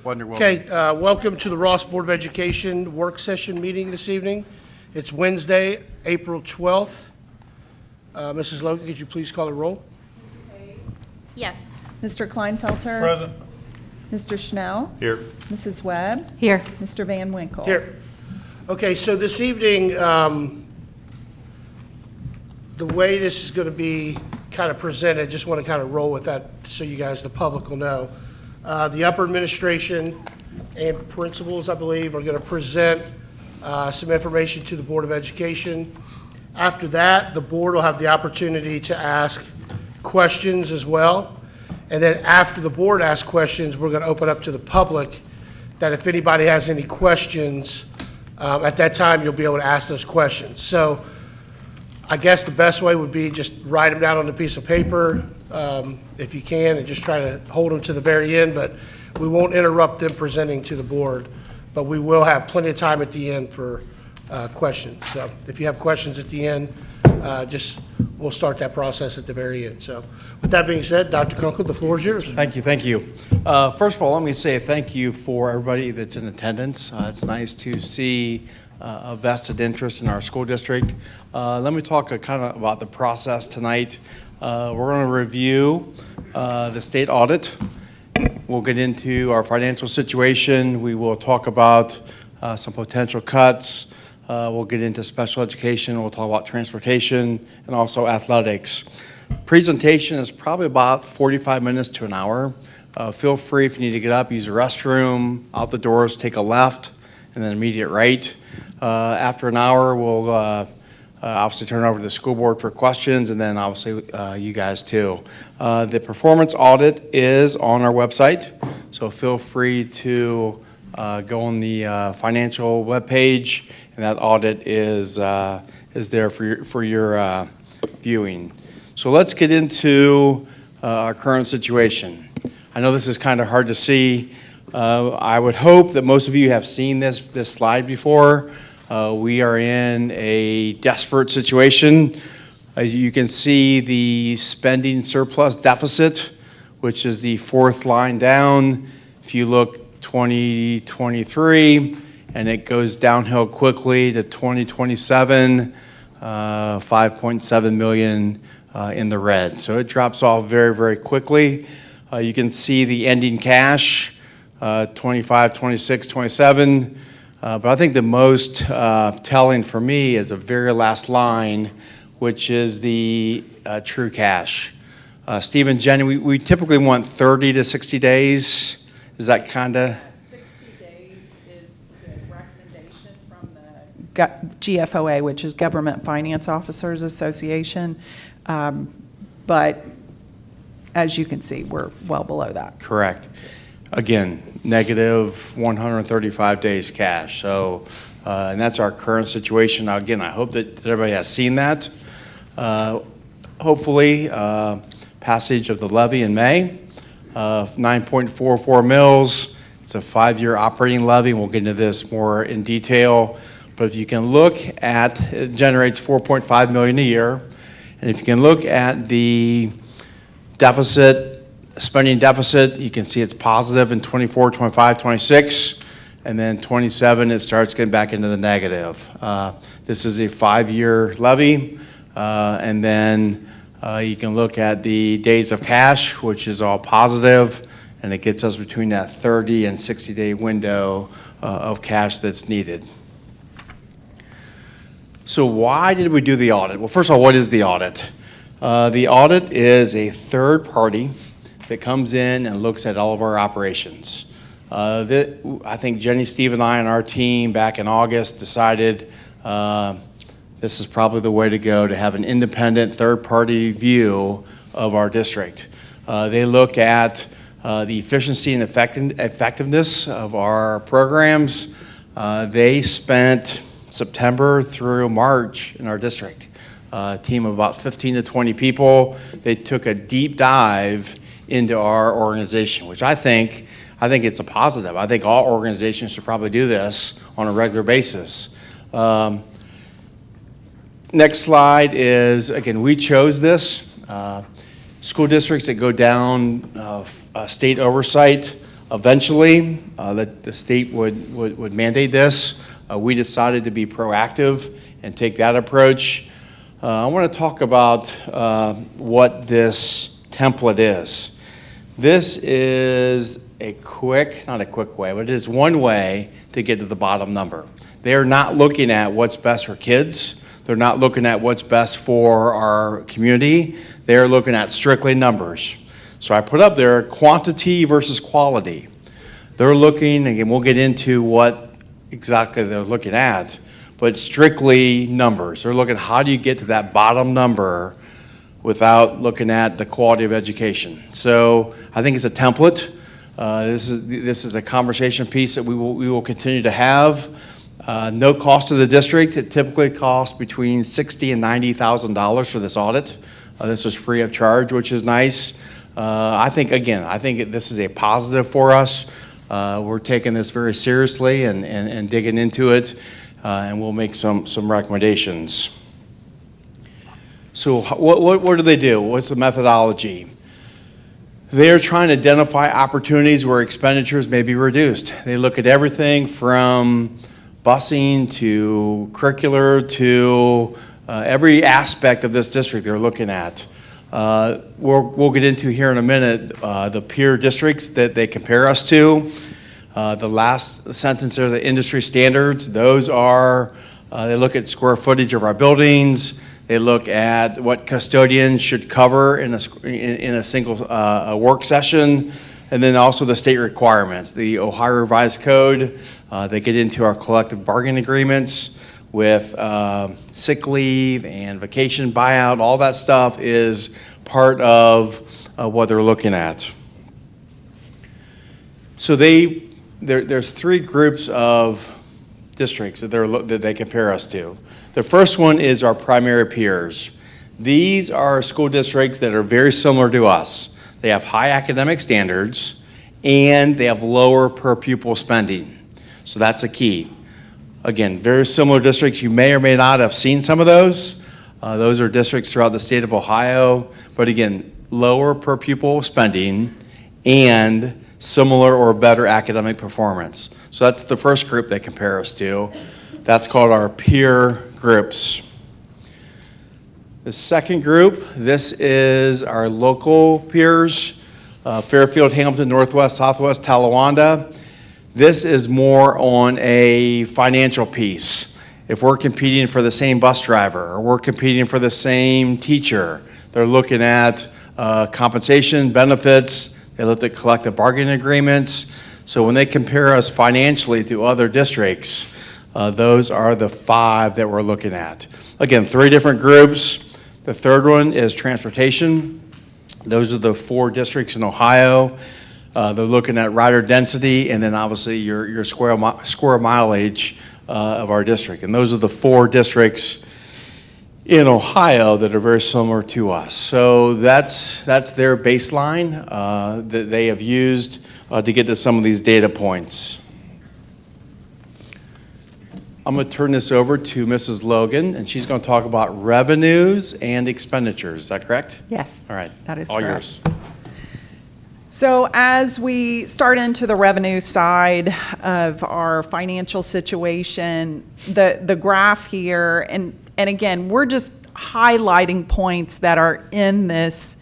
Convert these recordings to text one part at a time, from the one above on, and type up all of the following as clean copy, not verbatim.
Okay, welcome to the Ross Board of Education work session meeting this evening. It's Wednesday, April 12th. Mrs. Logan, could you please call the roll? Yes. Mr. Kleinfelter? Present. Mr. Schnell? Here. Mrs. Webb? Here. Mr. Van Winkle? Here. Okay, so this evening, the way this is going to be kind of presented, just want to kind of roll with that so you guys, the public, will know. The upper administration and principals, I believe, are going to present some information to the Board of Education. After that, the board will have the opportunity to ask questions as well. And then after the board asks questions, we're going to open up to the public, that if anybody has any questions, at that time, you'll be able to ask those questions. So I guess the best way would be just write them down on a piece of paper, if you can, and just try to hold them to the very end, but we won't interrupt them presenting to the board, but we will have plenty of time at the end for questions. So if you have questions at the end, we'll start that process at the very end. So with that being said, Dr. Kunkel, the floor is yours. Thank you. First of all, let me say thank you for everybody that's in attendance. It's nice to see a vested interest in our school district. Let me talk kind of about the process tonight. We're going to review the state audit. We'll get into our financial situation. We will talk about some potential cuts. We'll get into special education. We'll talk about transportation and also athletics. Presentation is probably about 45 minutes to an hour. Feel free if you need to get up, use the restroom, out the doors, take a left, and then immediate right. After an hour, we'll obviously turn it over to the school board for questions, and then obviously you guys too. The performance audit is on our website, so feel free to go on the financial webpage, and that audit is there for your viewing. So let's get into our current situation. I know this is kind of hard to see. I would hope that most of you have seen this slide before. We are in a desperate situation. You can see the spending surplus deficit, which is the fourth line down. If you look 2023, and it goes downhill quickly to 2027, 5.7 million in the red. So it drops off very, very quickly. You can see the ending cash, 25, 26, 27. But I think the most telling for me is the very last line, which is the true cash. Steve and Jenny, we typically want 30 to 60 days. Is that kind of? 60 days is the recommendation from the GFOA, which is Government Finance Officers Association. But as you can see, we're well below that. Correct. Again, negative 135 days cash. So, and that's our current situation. Now, again, I hope that everybody has seen that. Hopefully, passage of the levy in May, 9.44 mils. It's a 5-year operating levy. We'll get into this more in detail. But if you can look at, it generates 4.5 million a year. And if you can look at the deficit, spending deficit, you can see it's positive in 24, 25, 26, and then 27, it starts getting back into the negative. This is a 5-year levy, and then you can look at the days of cash, which is all positive, and it gets us between that 30 and 60-day window of cash that's needed. So why did we do the audit? Well, first of all, what is the audit? The audit is a third party that comes in and looks at all of our operations. I think Jenny, Steve, and I and our team back in August decided this is probably the way to go, to have an independent third-party view of our district. They look at the efficiency and effectiveness of our programs. They spent September through March in our district. A team of about 15 to 20 people. They took a deep dive into our organization, which I think it's a positive. I think all organizations should probably do this on a regular basis. Next slide is, again, we chose this. School districts that go down state oversight eventually that the state would mandate this. We decided to be proactive and take that approach. I want to talk about what this template is. This is not a quick way, but it is one way to get to the bottom number. They're not looking at what's best for kids. They're not looking at what's best for our community. They're looking at strictly numbers. So I put up there quantity versus quality. They're looking, again, we'll get into what exactly they're looking at, but strictly numbers. They're looking, how do you get to that bottom number without looking at the quality of education? So I think it's a template. This is a conversation piece that we will continue to have. No cost to the district. It typically costs between $60,000 and $90,000 for this audit. This is free of charge, which is nice. I think this is a positive for us. We're taking this very seriously and digging into it, and we'll make some recommendations. So what do they do? What's the methodology? They're trying to identify opportunities where expenditures may be reduced. They look at everything from busing to curricular to every aspect of this district they're looking at. We'll get into here in a minute the peer districts that they compare us to. The last sentence there, the industry standards, those are, they look at square footage of our buildings. They look at what custodians should cover in a single work session, and then also the state requirements. The Ohio Revised Code, they get into our collective bargaining agreements with sick leave and vacation buyout. All that stuff is part of what they're looking at. So there's three groups of districts that they compare us to. The first one is our primary peers. These are school districts that are very similar to us. They have high academic standards and they have lower per pupil spending. So that's a key. Again, very similar districts. You may or may not have seen some of those. Those are districts throughout the state of Ohio. But again, lower per pupil spending and similar or better academic performance. So that's the first group they compare us to. That's called our peer groups. The second group, this is our local peers, Fairfield, Hamilton, Northwest, Southwest, Talawanda. This is more on a financial piece. If we're competing for the same bus driver or we're competing for the same teacher, they're looking at compensation, benefits. They look at collective bargaining agreements. So when they compare us financially to other districts, those are the five that we're looking at. Again, three different groups. The third one is transportation. Those are the four districts in Ohio. They're looking at rider density and then obviously your square mileage of our district. And those are the four districts in Ohio that are very similar to us. So that's their baseline that they have used to get to some of these data points. I'm going to turn this over to Mrs. Logan, and she's going to talk about revenues and expenditures. Is that correct? Yes. All right. That is all correct. Yours. So as we start into the revenue side of our financial situation, the graph here, and again, we're just highlighting points that are in this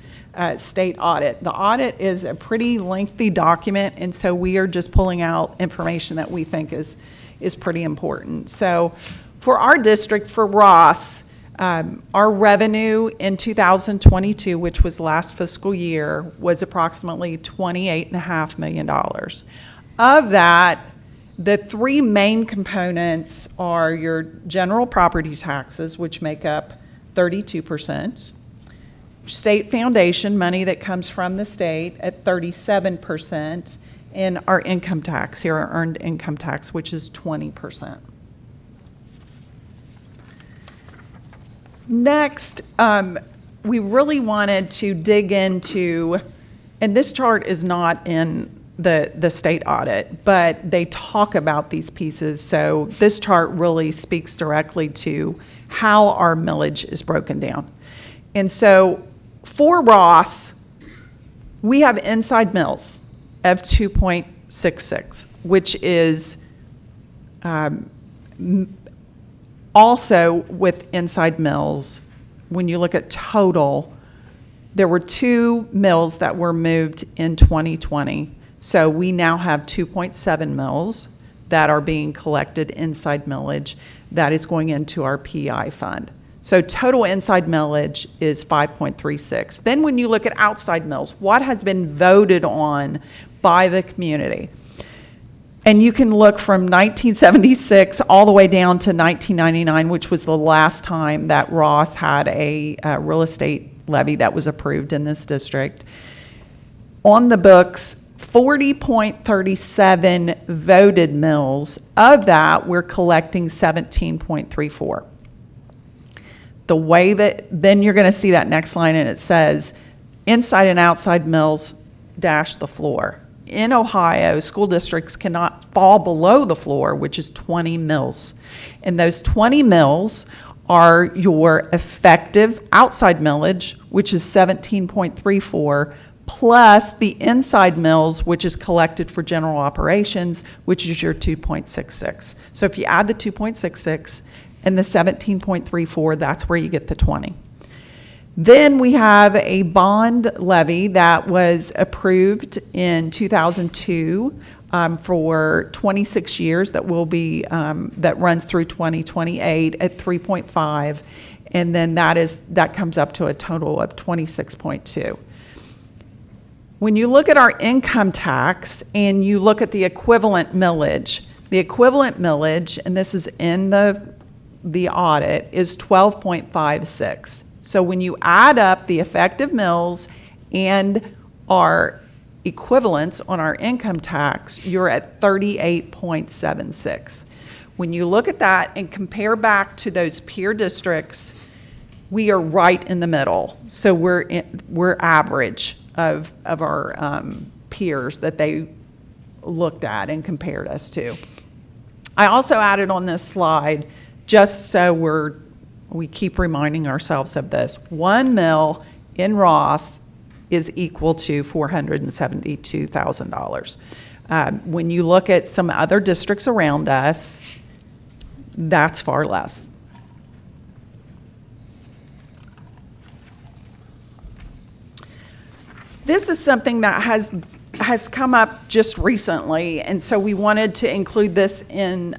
state audit. The audit is a pretty lengthy document, and so we are just pulling out information that we think is pretty important. So for our district, for Ross, our revenue in 2022, which was last fiscal year, was approximately $28.5 million. Of that, the three main components are your general property taxes, which make up 32%, state foundation money that comes from the state at 37%, and our income tax here, our earned income tax, which is 20%. Next, we really wanted to dig into, and this chart is not in the state audit, but they talk about these pieces. So this chart really speaks directly to how our millage is broken down. And so for Ross, we have inside mills of 2.8%. 2.66, which is also with inside mills. When you look at total, there were 2 mills that were moved in 2020. So we now have 2.7 mills that are being collected inside millage that is going into our PI fund. So total inside millage is 5.36. Then when you look at outside mills, what has been voted on by the community? And you can look from 1976 all the way down to 1999, which was the last time that Ross had a real estate levy that was approved in this district. On the books, 40.37 voted mills. Of that, we're collecting 17.34. The way that, then you're going to see that next line, and it says, inside and outside mills dash the floor. In Ohio, school districts cannot fall below the floor, which is 20 mills. And those 20 mills are your effective outside millage, which is 17.34, plus the inside mills, which is collected for general operations, which is your 2.66. So if you add the 2.66 and the 17.34, that's where you get the 20. Then we have a bond levy that was approved in 2002 for 26 years that will be that runs through 2028 at 3.5, and then that comes up to a total of 26.2. When you look at our income tax and you look at the equivalent millage, and this is in the audit, is 12.56. So when you add up the effective mills and our equivalents on our income tax, you're at 38.76. When you look at that and compare back to those peer districts, we are right in the middle. So we're average of our peers that they looked at and compared us to. I also added on this slide, just so we keep reminding ourselves of this, 1 mill in Ross is equal to $472,000. When you look at some other districts around us, that's far less. This is something that has come up just recently, and so we wanted to include this in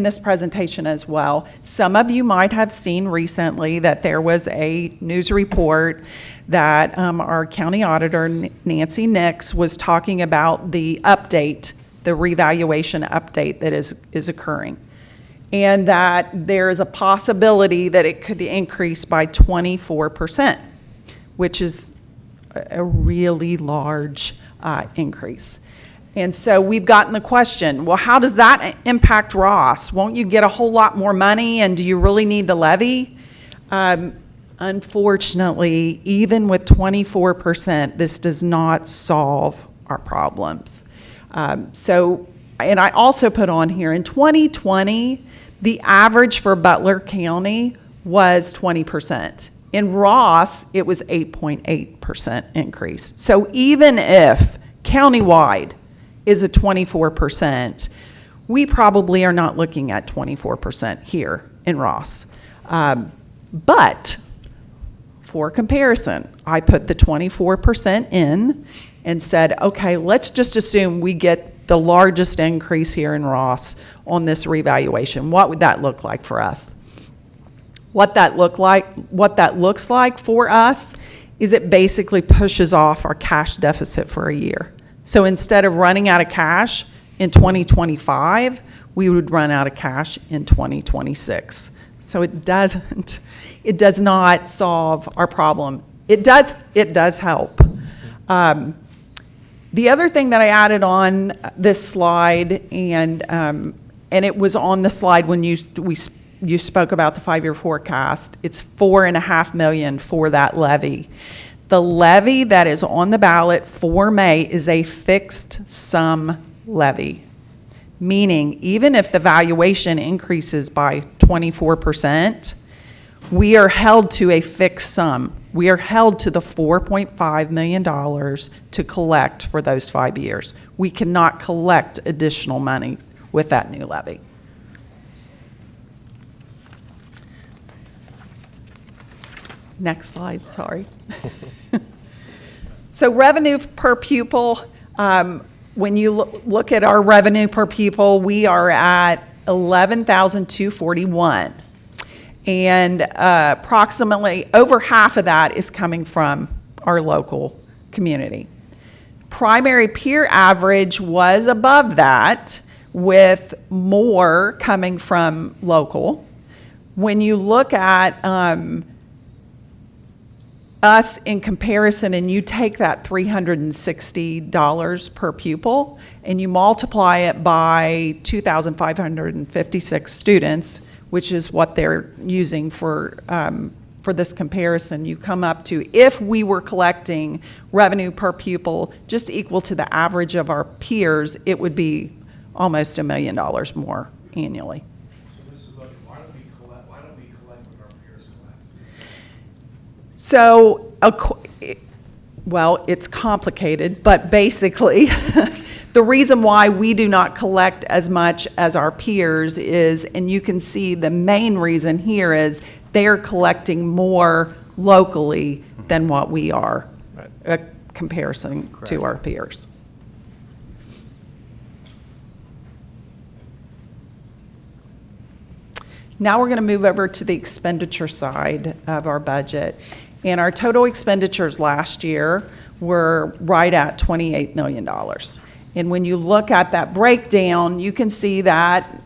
this presentation as well. Some of you might have seen recently that there was a news report that our county auditor, Nancy Nix, was talking about the update, the revaluation update that is occurring, and that there is a possibility that it could increase by 24%, which is a really large increase. And so we've gotten the question, well, how does that impact Ross? Won't you get a whole lot more money, and do you really need the levy? Unfortunately, even with 24%, this does not solve our problems. And I also put on here, in 2020, the average for Butler County was 20%. In Ross, it was 8.8% increase. So even if countywide is a 24%, we probably are not looking at 24% here in Ross. But for comparison, I put the 24% in and said, okay, let's just assume we get the largest increase here in Ross on this revaluation. What would that look like for us? What that looks like for us is it basically pushes off our cash deficit for a year. So instead of running out of cash in 2025, we would run out of cash in 2026. So it does not solve our problem. It does help. The other thing that I added on this slide, and it was on the slide when you spoke about the 5-year forecast, it's $4.5 million for that levy. The levy that is on the ballot for May is a fixed sum levy, meaning even if the valuation increases by 24%, we are held to a fixed sum. We are held to the $4.5 million to collect for those 5 years. We cannot collect additional money with that new levy. Next slide, sorry. So revenue per pupil, when you look at our revenue per pupil, we are at $11,241. And approximately over half of that is coming from our local community. Primary peer average was above that, with more coming from local. When you look at us in comparison, and you take that $360 per pupil and you multiply it by 2,556 students, which is what they're using for this comparison, you come up to, if we were collecting revenue per pupil just equal to the average of our peers, it would be almost $1 million more annually. So Mrs. Logan, why don't we collect what our peers collect? So, well, it's complicated, but basically, the reason why we do not collect as much as our peers is, and you can see the main reason here is they're collecting more locally than what we are, a comparison to our peers. Now we're going to move over to the expenditure side of our budget. And our total expenditures last year were right at $28 million. And when you look at that breakdown, you can see that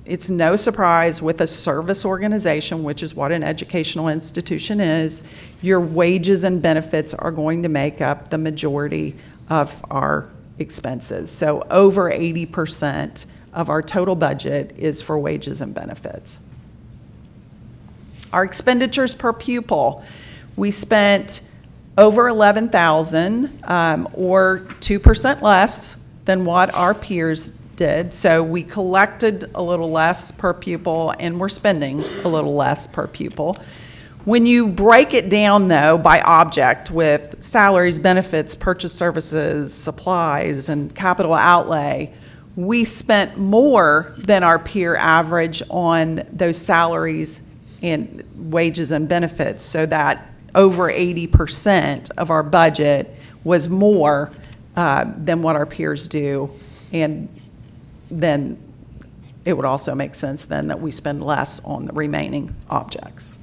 it's no surprise with a service organization, which is what an educational institution is, your wages and benefits are going to make up the majority of our expenses. So over 80% of our total budget is for wages and benefits. Our expenditures per pupil, we spent over $11,000 or 2% less than what our peers did. So we collected a little less per pupil and we're spending a little less per pupil. When you break it down, though, by object with salaries, benefits, purchase services, supplies, and capital outlay, we spent more than our peer average on those salaries and wages and benefits, so that over 80% of our budget was more than what our peers do. And then it would also make sense then that we spend less on the remaining objects.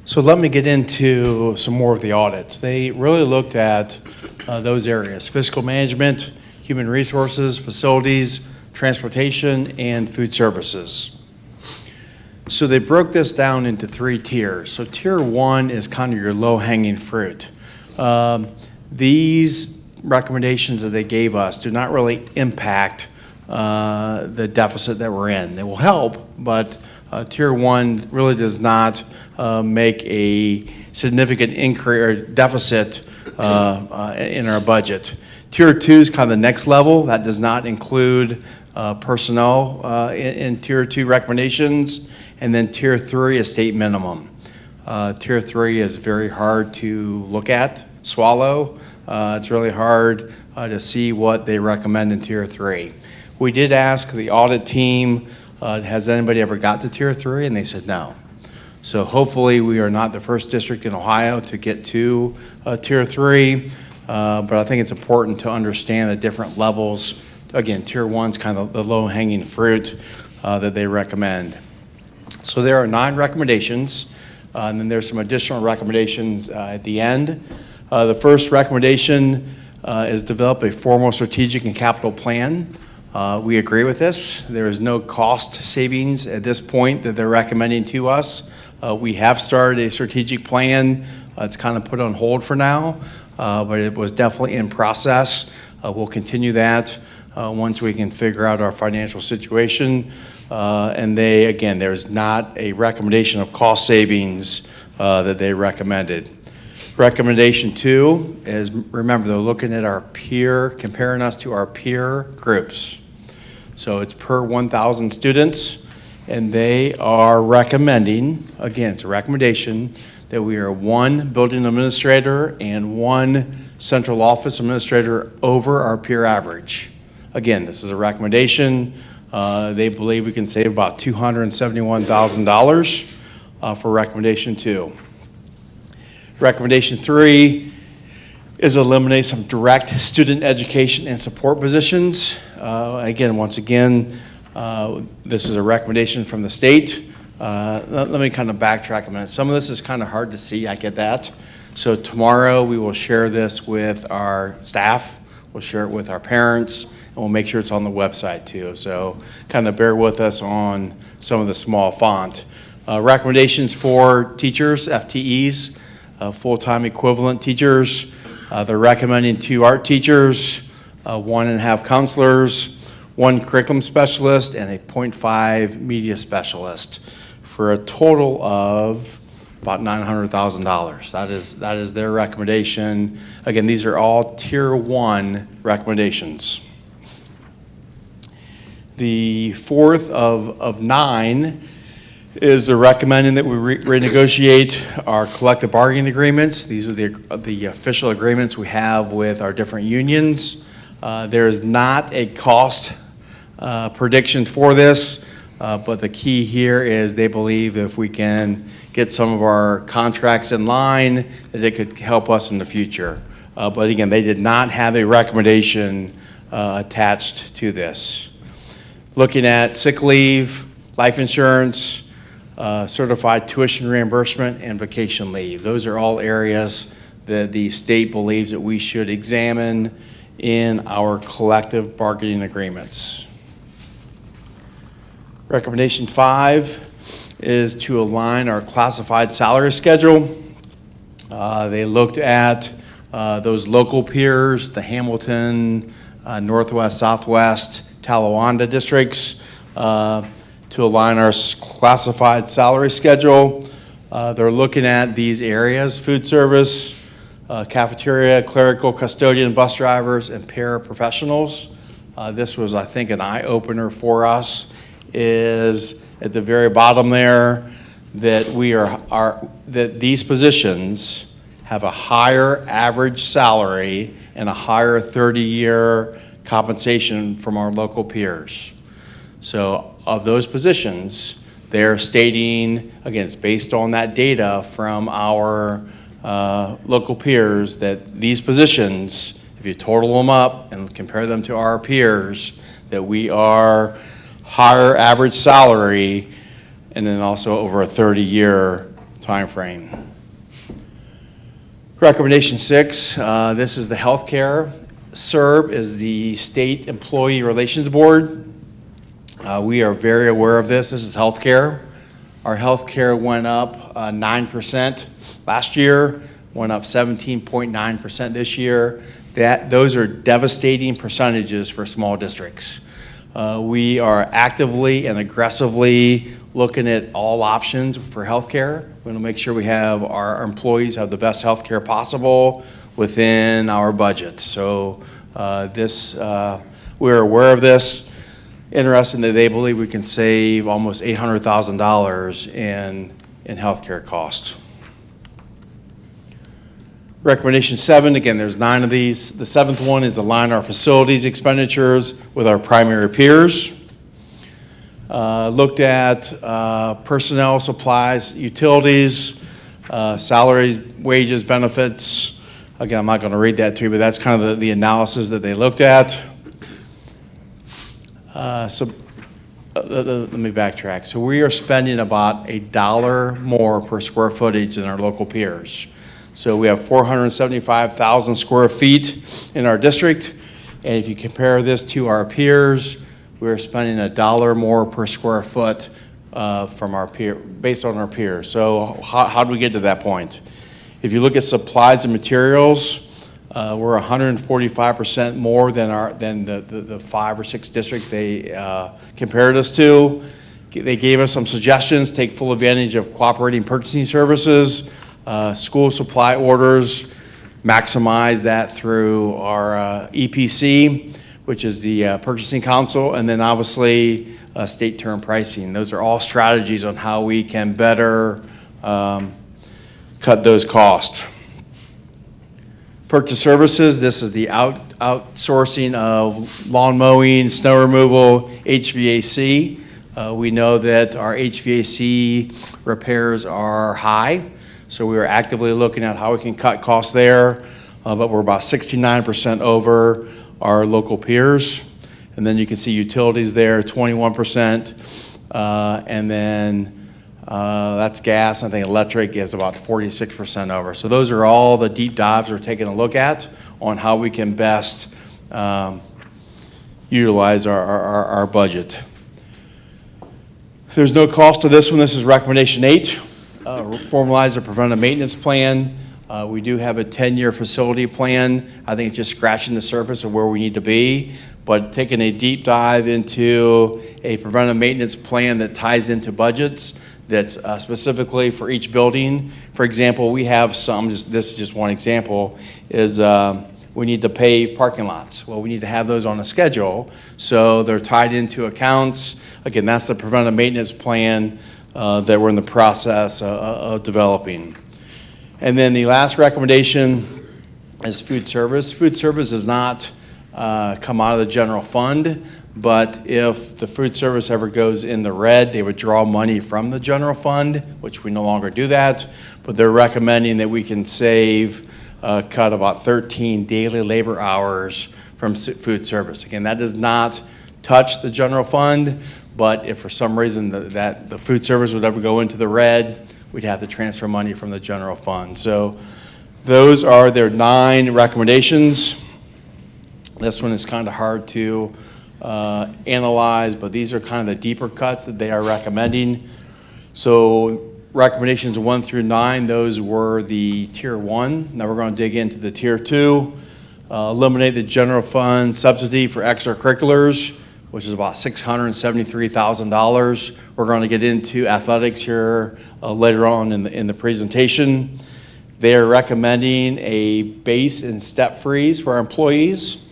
So let me get into some more of the audits. They really looked at those areas: fiscal management, human resources, facilities, transportation, and food services. So they broke this down into 3 tiers. So tier 1 is kind of your low-hanging fruit. These recommendations that they gave us do not really impact the deficit that we're in. They will help, but tier 1 really does not make a significant increase or deficit in our budget. Tier 2 is kind of the next level. That does not include personnel in tier 2 recommendations. And then tier 3 is state minimum. Tier 3 is very hard to look at, swallow. It's really hard to see what they recommend in tier 3. We did ask the audit team, has anybody ever got to tier 3? And they said no. So hopefully we are not the first district in Ohio to get to tier 3. But I think it's important to understand the different levels. Again, tier 1's kind of the low-hanging fruit that they recommend. So there are 9 recommendations, and then there's some additional recommendations at the end. The first recommendation is develop a formal strategic and capital plan. We agree with this. There is no cost savings at this point that they're recommending to us. We have started a strategic plan. It's kind of put on hold for now, but it was definitely in process. We'll continue that once we can figure out our financial situation. And again, there's not a recommendation of cost savings that they recommended. Recommendation 2 is, remember, they're looking at our peer, comparing us to our peer groups. So it's per 1,000 students, And they are recommending, again, it's a recommendation, that we are one building administrator and one central office administrator over our peer average. Again, this is a recommendation. They believe we can save about $271,000 for recommendation 2. Recommendation 3 is eliminate some direct student education and support positions. Once again, this is a recommendation from the state. Let me kind of backtrack a minute. Some of this is kind of hard to see, I get that. So tomorrow we will share this with our staff, we'll share it with our parents, and we'll make sure it's on the website too. So kind of bear with us on some of the small font. Recommendations for teachers, FTEs, full-time equivalent teachers. They're recommending 2 art teachers, 1.5 counselors, 1 curriculum specialist, and a 0.5 media specialist for a total of about $900,000. That is their recommendation. Again, these are all Tier 1 recommendations. The fourth of 9 is they're recommending that we renegotiate our collective bargaining agreements. These are the official agreements we have with our different unions. There is not a cost prediction for this, but the key here is they believe if we can get some of our contracts in line, that it could help us in the future. But again, they did not have a recommendation attached to this. Looking at sick leave, life insurance, certified tuition reimbursement, and vacation leave. Those are all areas that the state believes that we should examine in our collective bargaining agreements. Recommendation 5 is to align our classified salary schedule. They looked at those local peers, the Hamilton, Northwest, Southwest, Talawanda districts, to align our classified salary schedule. They're looking at these areas: food service, cafeteria, clerical, custodian, bus drivers, and paraprofessionals. This was, I think, an eye-opener for us, is at the very bottom there that that these positions have a higher average salary and a higher 30-year compensation from our local peers. So of those positions, they're stating, again, it's based on that data from our local peers, that these positions, if you total them up and compare them to our peers, that we are higher average salary and then also over a 30-year time frame. Recommendation 6, this is the healthcare. SERB is the State Employee Relations Board. We are very aware of this. This is healthcare. Our healthcare went up 9% last year, went up 17.9% this year. Those are devastating percentages for small districts. We are actively and aggressively looking at all options for healthcare. We want to make sure we have our employees have the best healthcare possible within our budget. So we're aware of this. Interesting that they believe we can save almost $800,000 in healthcare costs. Recommendation 7, again, there's 9 of these. The 7th one is align our facilities expenditures with our primary peers. Looked at personnel, supplies, utilities, salaries, wages, benefits. Again, I'm not going to read that to you, but that's kind of the analysis that they looked at. Let me backtrack. So we are spending about $1 more per square footage than our local peers. So we have 475,000 square feet in our district, and if you compare this to our peers, we're spending $1 more per square foot from our peer, based on our peers. So how do we get to that point? If you look at supplies and materials, we're 145% more than the 5 or 6 districts they compared us to. They gave us some suggestions: take full advantage of cooperating purchasing services, school supply orders, maximize that through our EPC. which is the Purchasing Council, and then obviously state term pricing. Those are all strategies on how we can better cut those costs. Purchase services, this is the outsourcing of lawn mowing, snow removal, HVAC. We know that our HVAC repairs are high, so we are actively looking at how we can cut costs there, but we're about 69% over our local peers. And then you can see utilities there, 21%, and then that's gas. I think electric is about 46% over. So those are all the deep dives we're taking a look at on how we can best utilize our budget. There's no cost to this one. This is recommendation 8. Formalize a preventive maintenance plan. We do have a 10-year facility plan. I think it's just scratching the surface of where we need to be, but taking a deep dive into a preventive maintenance plan that ties into budgets that's specifically for each building. For example, we have some, this is just one example, is we need to pave parking lots. Well, we need to have those on a schedule, so they're tied into accounts. Again, that's the preventive maintenance plan that we're in the process of developing. And then the last recommendation is food service. Food service does not come out of the general fund, but if the food service ever goes in the red, they would draw money from the general fund, which we no longer do that. But they're recommending that we can cut about 13 daily labor hours from food service. Again, that does not touch the general fund, but if for some reason that the food service would ever go into the red, we'd have to transfer money from the general fund. So those are their 9 recommendations. This one is kind of hard to analyze, but these are kind of the deeper cuts that they are recommending. So recommendations 1 through 9, those were the tier 1. Now we're going to dig into the tier 2. Eliminate the general fund subsidy for extracurriculars, which is about $673,000. We're going to get into athletics here later on in the presentation. They are recommending a base and step freeze for our employees,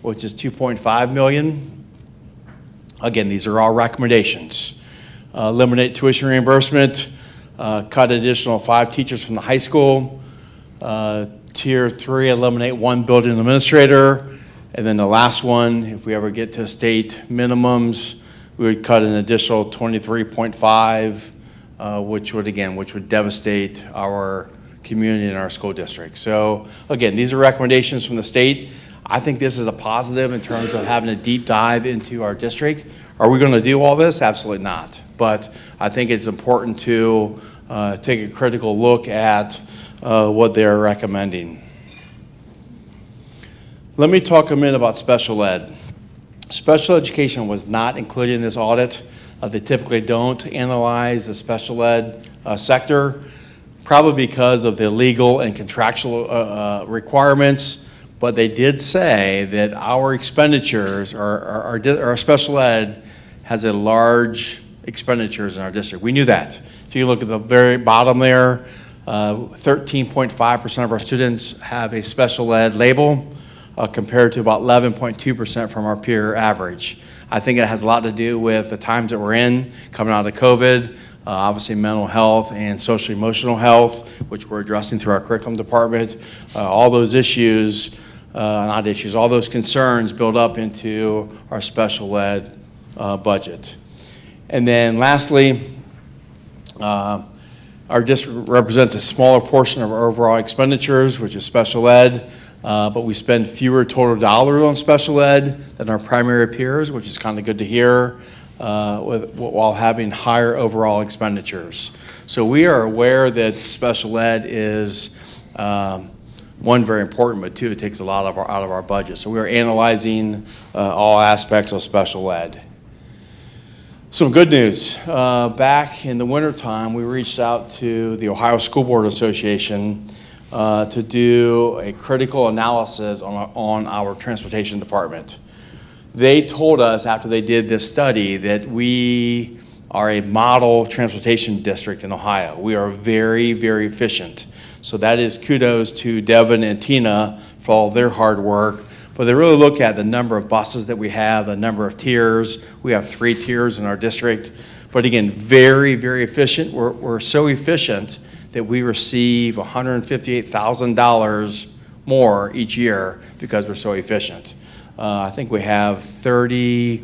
which is $2.5 million. Again, these are all recommendations. Eliminate tuition reimbursement, cut additional 5 teachers from the high school. Tier 3, eliminate 1 building administrator. And then the last one, if we ever get to state minimums, we would cut an additional 23.5, which would devastate our community and our school district. So again, these are recommendations from the state. I think this is a positive in terms of having a deep dive into our district. Are we going to do all this? Absolutely not. But I think it's important to take a critical look at what they're recommending. Let me talk a minute about special ed. Special education was not included in this audit. They typically don't analyze the special ed sector, probably because of the legal and contractual requirements, but they did say that our expenditures, our special ed has a large expenditures in our district. We knew that. If you look at the very bottom there, 13.5% of our students have a special ed label, compared to about 11.2% from our peer average. I think it has a lot to do with the times that we're in, coming out of COVID, obviously mental health and social emotional health, which we're addressing through our curriculum department. All those issues, all those concerns build up into our special ed budget. And then lastly, our district represents a smaller portion of our overall expenditures, which is special ed. But we spend fewer total dollars on special ed than our primary peers, which is kind of good to hear, while having higher overall expenditures. So we are aware that special ed is, one, very important, but 2, it takes a lot out of our budget. So we are analyzing all aspects of special ed. Some good news. Back in the wintertime, we reached out to the Ohio School Board Association to do a critical analysis on our transportation department. They told us after they did this study that we are a model transportation district in Ohio. We are very, very efficient. So that is kudos to Devin and Tina for all their hard work. but they really look at the number of buses that we have, the number of tiers. We have 3 tiers in our district. But again, very, very efficient. We're so efficient that we receive $158,000 more each year because we're so efficient. I think we have 30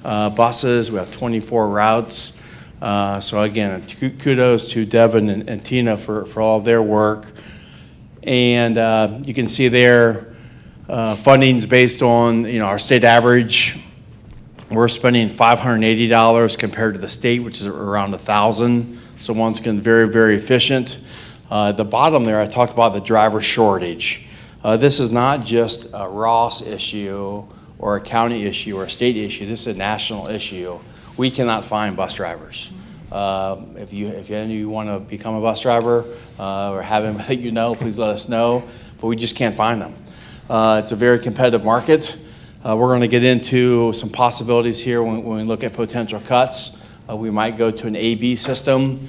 buses, we have 24 routes. So again, kudos to Devin and Tina for all of their work. And you can see there, funding's based on our state average. We're spending $580 compared to the state, which is around $1,000. So once again, very, very efficient. At the bottom there, I talked about the driver shortage. This is not just a Ross issue or a county issue or a state issue. This is a national issue. We cannot find bus drivers. If any of you want to become a bus driver or have anybody that you know, please let us know. But we just can't find them. It's a very competitive market. We're going to get into some possibilities here when we look at potential cuts. We might go to an A-B system,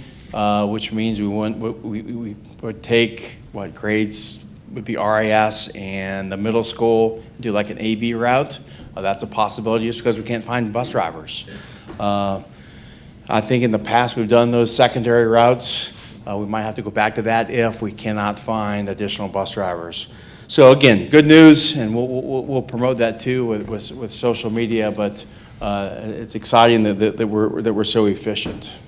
which means we would take what grades would be RIS and the middle school, do like an A-B route. That's a possibility just because we can't find bus drivers. I think in the past we've done those secondary routes. We might have to go back to that if we cannot find additional bus drivers. So again, good news, and we'll promote that too with social media, but it's exciting that we're so efficient.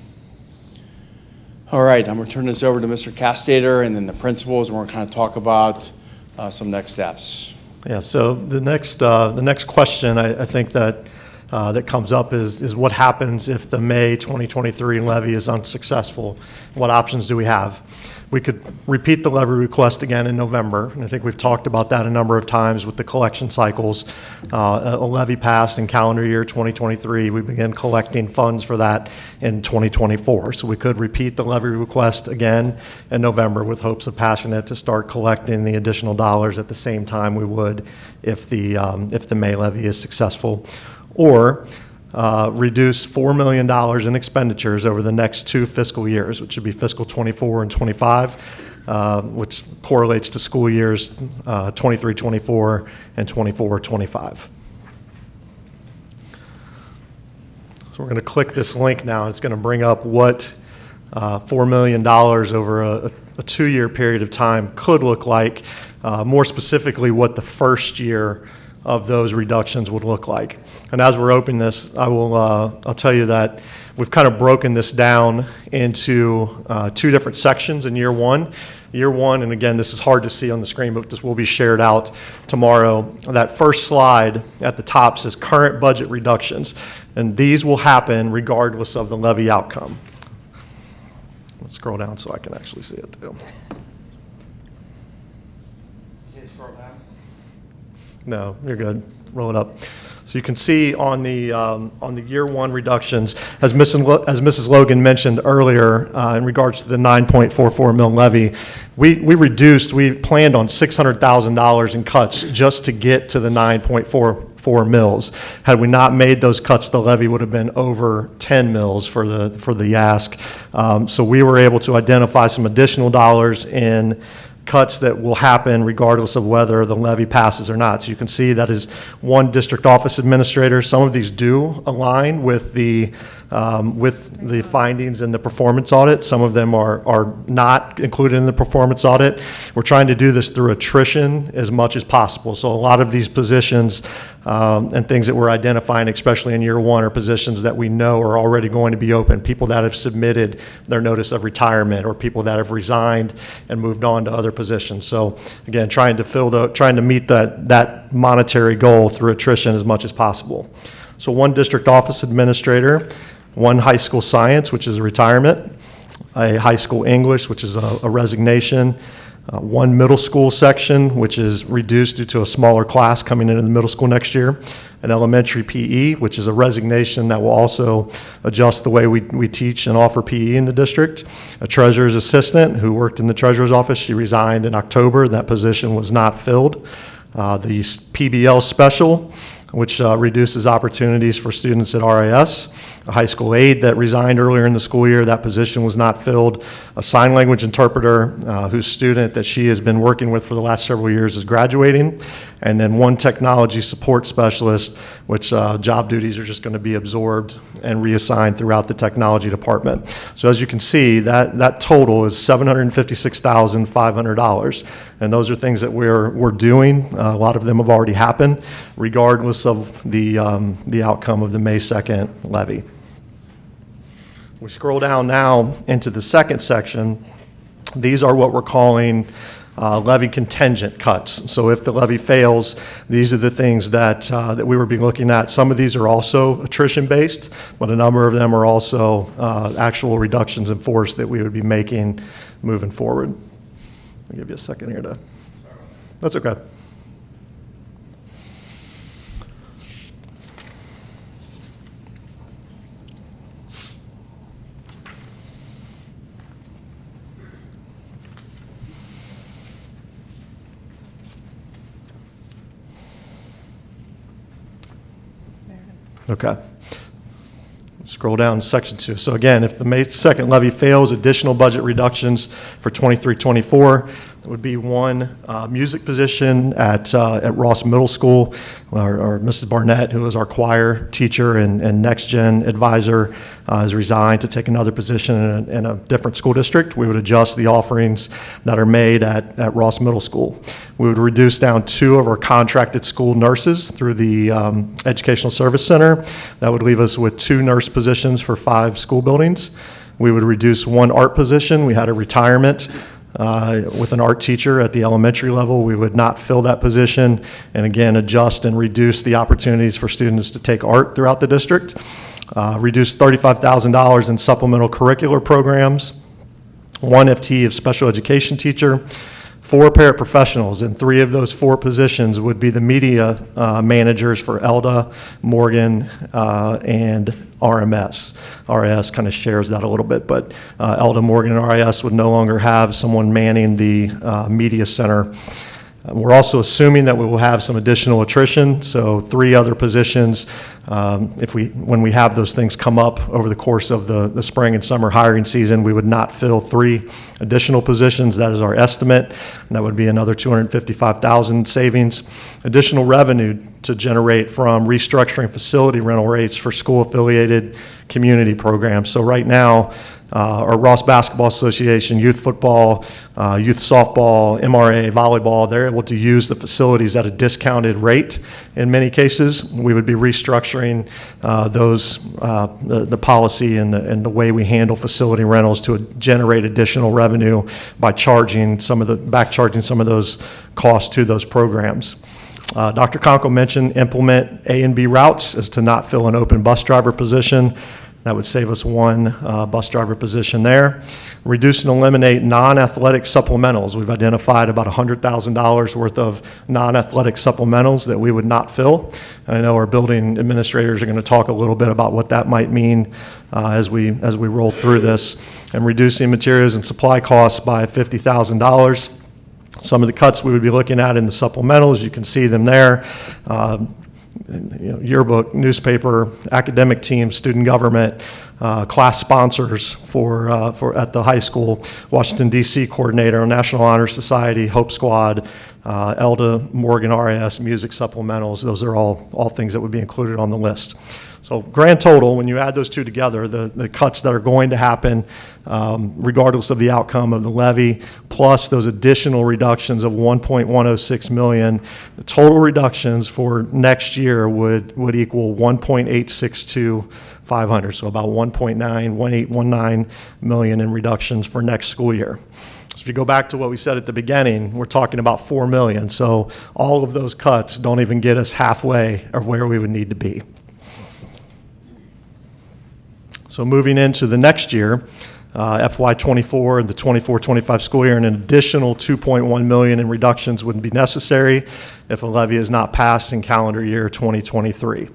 All right, I'm going to turn this over to Mr. Castater and then the principals, and we're going to kind of talk about some next steps. Yeah, so the next question I think that comes up is what happens if the May 2023 levy is unsuccessful? What options do we have? We could repeat the levy request again in November, and I think we've talked about that a number of times with the collection cycles. A levy passed in calendar year 2023. We began collecting funds for that in 2024. So we could repeat the levy request again in November with hopes of passing it to start collecting the additional dollars at the same time we would if the May levy is successful. Or reduce $4 million in expenditures over the next 2 fiscal years, which would be fiscal 24 and 25, which correlates to school years 23-24 and 24-25. So we're going to click this link now, and it's going to bring up what $4 million over a 2-year period of time could look like, more specifically what the first year of those reductions would look like. And as we're opening this, I'll tell you that we've kind of broken this down into 2 different sections in year one. Year one, and again, this is hard to see on the screen, but this will be shared out tomorrow. That first slide at the top says current budget reductions, and these will happen regardless of the levy outcome. Let's scroll down so I can actually see it too. No, you're good. Roll it up. So you can see on the year one reductions, as Mrs. Logan mentioned earlier, in regards to the 9.44 mil levy, we planned on $600,000 in cuts just to get to the 9.44 mils. Had we not made those cuts, the levy would have been over 10 mils for the ask. So we were able to identify some additional dollars in cuts that will happen regardless of whether the levy passes or not. So you can see that is one district office administrator. Some of these do align with the findings in the performance audit. Some of them are not included in the performance audit. We're trying to do this through attrition as much as possible. So a lot of these positions and things that we're identifying, especially in year one, are positions that we know are already going to be open, people that have submitted their notice of retirement or people that have resigned and moved on to other positions. So again, trying to meet that monetary goal through attrition as much as possible. So one district office administrator, one high school science, which is a retirement, a high school English, which is a resignation, one middle school section, which is reduced due to a smaller class coming into the middle school next year, an elementary PE, which is a resignation that will also adjust the way we teach and offer PE in the district, a treasurer's assistant who worked in the treasurer's office. She resigned in October. That position was not filled. The PBL special, which reduces opportunities for students at RIS. A high school aide that resigned earlier in the school year, that position was not filled. A sign language interpreter whose student that she has been working with for the last several years is graduating. and then 1 technology support specialist, which job duties are just going to be absorbed and reassigned throughout the technology department. So as you can see, that total is $756,500. And those are things that we're doing. A lot of them have already happened, regardless of the outcome of the May 2nd levy. We scroll down now into the second section. These are what we're calling levy contingent cuts. So if the levy fails, these are the things that we would be looking at. Some of these are also attrition-based, but a number of them are also actual reductions in force that we would be making moving forward. I'll give you a second here to. That's okay. Okay. Scroll down to section 2. So again, if the May 2nd levy fails, additional budget reductions for 23-24. It would be 1 music position at Ross Middle School, or Mrs. Barnett, who is our choir teacher and Next Gen advisor, has resigned to take another position in a different school district. We would adjust the offerings that are made at Ross Middle School. We would reduce down 2 of our contracted school nurses through the Educational Service Center. That would leave us with 2 nurse positions for 5 school buildings. We would reduce 1 art position. We had a retirement with an art teacher at the elementary level. We would not fill that position, and again, adjust and reduce the opportunities for students to take art throughout the district. Reduce $35,000 in supplemental curricular programs, 1 FTE of special education teacher, 4 paraprofessionals, and 3 of those 4 positions would be the media managers for ELDA, Morgan, and RMS. RIS kind of shares that a little bit, but ELDA, Morgan, and RIS would no longer have someone manning the media center. We're also assuming that we will have some additional attrition, so 3 other positions. When we have those things come up over the course of the spring and summer hiring season, we would not fill 3 additional positions. That is our estimate, and that would be another $255,000 savings. Additional revenue to generate from restructuring facility rental rates for school-affiliated community programs. So right now, our Ross Basketball Association, youth football, youth softball, MRA, volleyball, they're able to use the facilities at a discounted rate in many cases. We would be restructuring the policy and the way we handle facility rentals to generate additional revenue by back charging some of those costs to those programs. Dr. Conkle mentioned implement A and B routes as to not fill an open bus driver position. That would save us 1 bus driver position there. Reduce and eliminate non-athletic supplementals. We've identified about $100,000 worth of non-athletic supplementals that we would not fill. And I know our building administrators are going to talk a little bit about what that might mean as we roll through this. And reducing materials and supply costs by $50,000. Some of the cuts we would be looking at in the supplementals, you can see them there. Yearbook, newspaper, academic team, student government, class sponsors for at the high school, Washington, D.C. coordinator, National Honor Society, Hope Squad, ELDA, Morgan, RIS, music supplementals. Those are all things that would be included on the list. So grand total, when you add those 2 together, the cuts that are going to happen, regardless of the outcome of the levy, plus those additional reductions of $1.106 million, the total reductions for next year would equal $1.862,500, so about $1819 million in reductions for next school year. So if you go back to what we said at the beginning, we're talking about $4 million. So all of those cuts don't even get us halfway of where we would need to be. So moving into the next year, FY24 and the 24-25 school year, an additional $2.1 million in reductions would be necessary if a levy is not passed in calendar year 2023.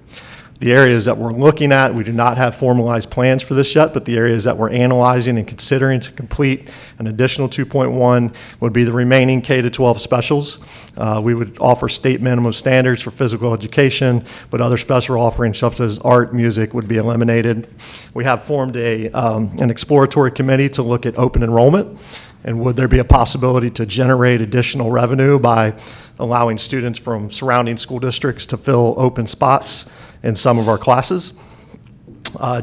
The areas that we're looking at, we do not have formalized plans for this yet, but the areas that we're analyzing and considering to complete an additional 2.1 would be the remaining K-12 specials. We would offer state minimum standards for physical education, but other special offerings such as art, music would be eliminated. We have formed an exploratory committee to look at open enrollment And would there be a possibility to generate additional revenue by allowing students from surrounding school districts to fill open spots in some of our classes?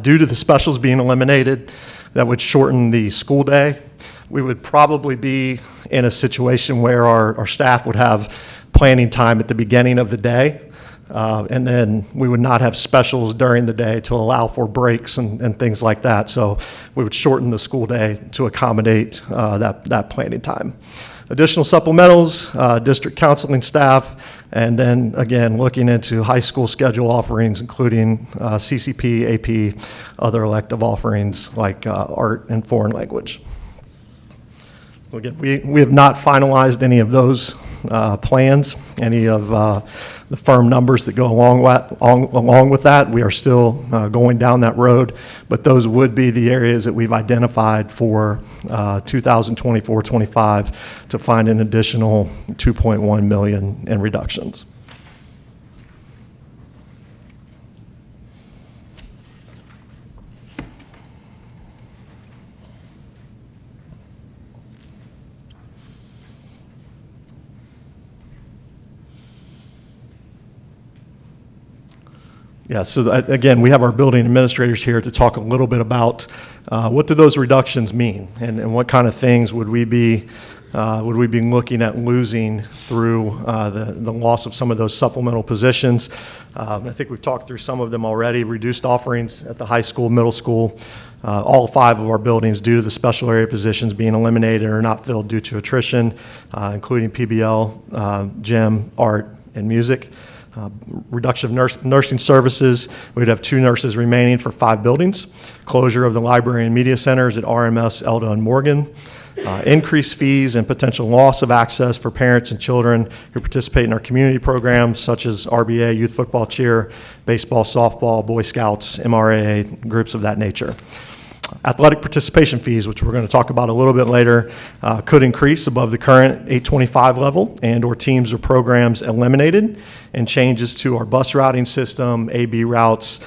Due to the specials being eliminated, that would shorten the school day. We would probably be in a situation where our staff would have planning time at the beginning of the day, and then we would not have specials during the day to allow for breaks and things like that. So we would shorten the school day to accommodate that planning time. Additional supplementals, district counseling staff, and then again, looking into high school schedule offerings, including CCP, AP, other elective offerings like art and foreign language. Again, we have not finalized any of those plans, any of the firm numbers that go along with that. We are still going down that road, but those would be the areas that we've identified for 2024-25 to find an additional $2.1 million in reductions. Yeah, so again, we have our building administrators here to talk a little bit about what do those reductions mean, and what kind of things would we be looking at losing through the loss of some of those supplemental positions. I think we've talked through some of them already. Reduced offerings at the high school, middle school. All 5 of our buildings, due to the special area positions being eliminated or not filled due to attrition, including PBL, gym, art, and music. Reduction of nursing services. We'd have 2 nurses remaining for 5 buildings. Closure of the library and media centers at RMS, Elda, and Morgan. Increased fees and potential loss of access for parents and children who participate in our community programs such as RBA, youth football, cheer, baseball, softball, Boy Scouts, MRAA, groups of that nature. Athletic participation fees, which we're going to talk about a little bit later, could increase above the current 825 level, and or teams or programs eliminated, and changes to our bus routing system, AB routes,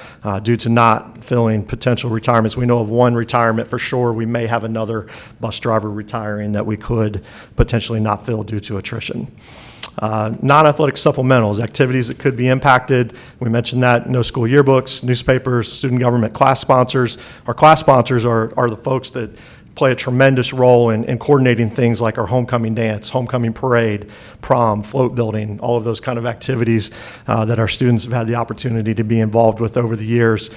due to not filling potential retirements. We know of 1 retirement for sure. We may have another bus driver retiring that we could potentially not fill due to attrition. Non-athletic supplementals, activities that could be impacted. We mentioned that, no school yearbooks, newspapers, student government class sponsors. Our class sponsors are the folks that play a tremendous role in coordinating things like our homecoming dance, homecoming parade, prom, float building, all of those kind of activities that our students have had the opportunity to be involved with over the years.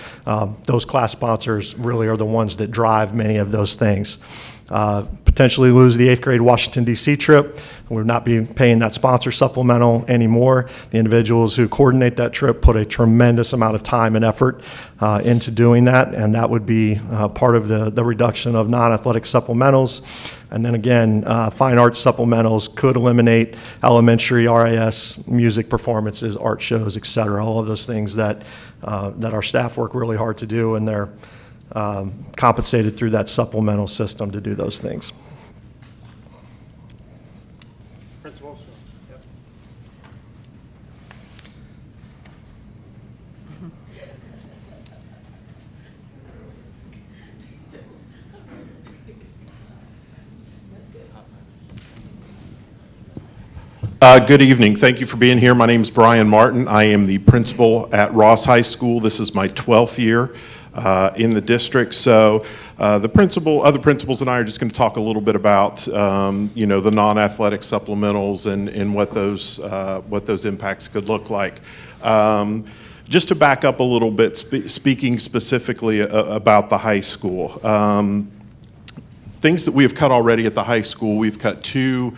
Those class sponsors really are the ones that drive many of those things. Potentially lose the 8th grade Washington, D.C. trip. We would not be paying that sponsor supplemental anymore. The individuals who coordinate that trip put a tremendous amount of time and effort into doing that, and that would be part of the reduction of non-athletic supplementals. And then again, fine arts supplementals could eliminate elementary RIS, music performances, art shows, et cetera, all of those things that our staff work really hard to do, and they're compensated through that supplemental system to do those things. Principals? Good evening. Thank you for being here. My name is Brian Martin. I am the principal at Ross High School. This is my 12th year in the district. So other principals and I are just going to talk a little bit about, the non-athletic supplementals and what those impacts could look like. Just to back up a little bit, speaking specifically about the high school. Things that we have cut already at the high school, we've cut 2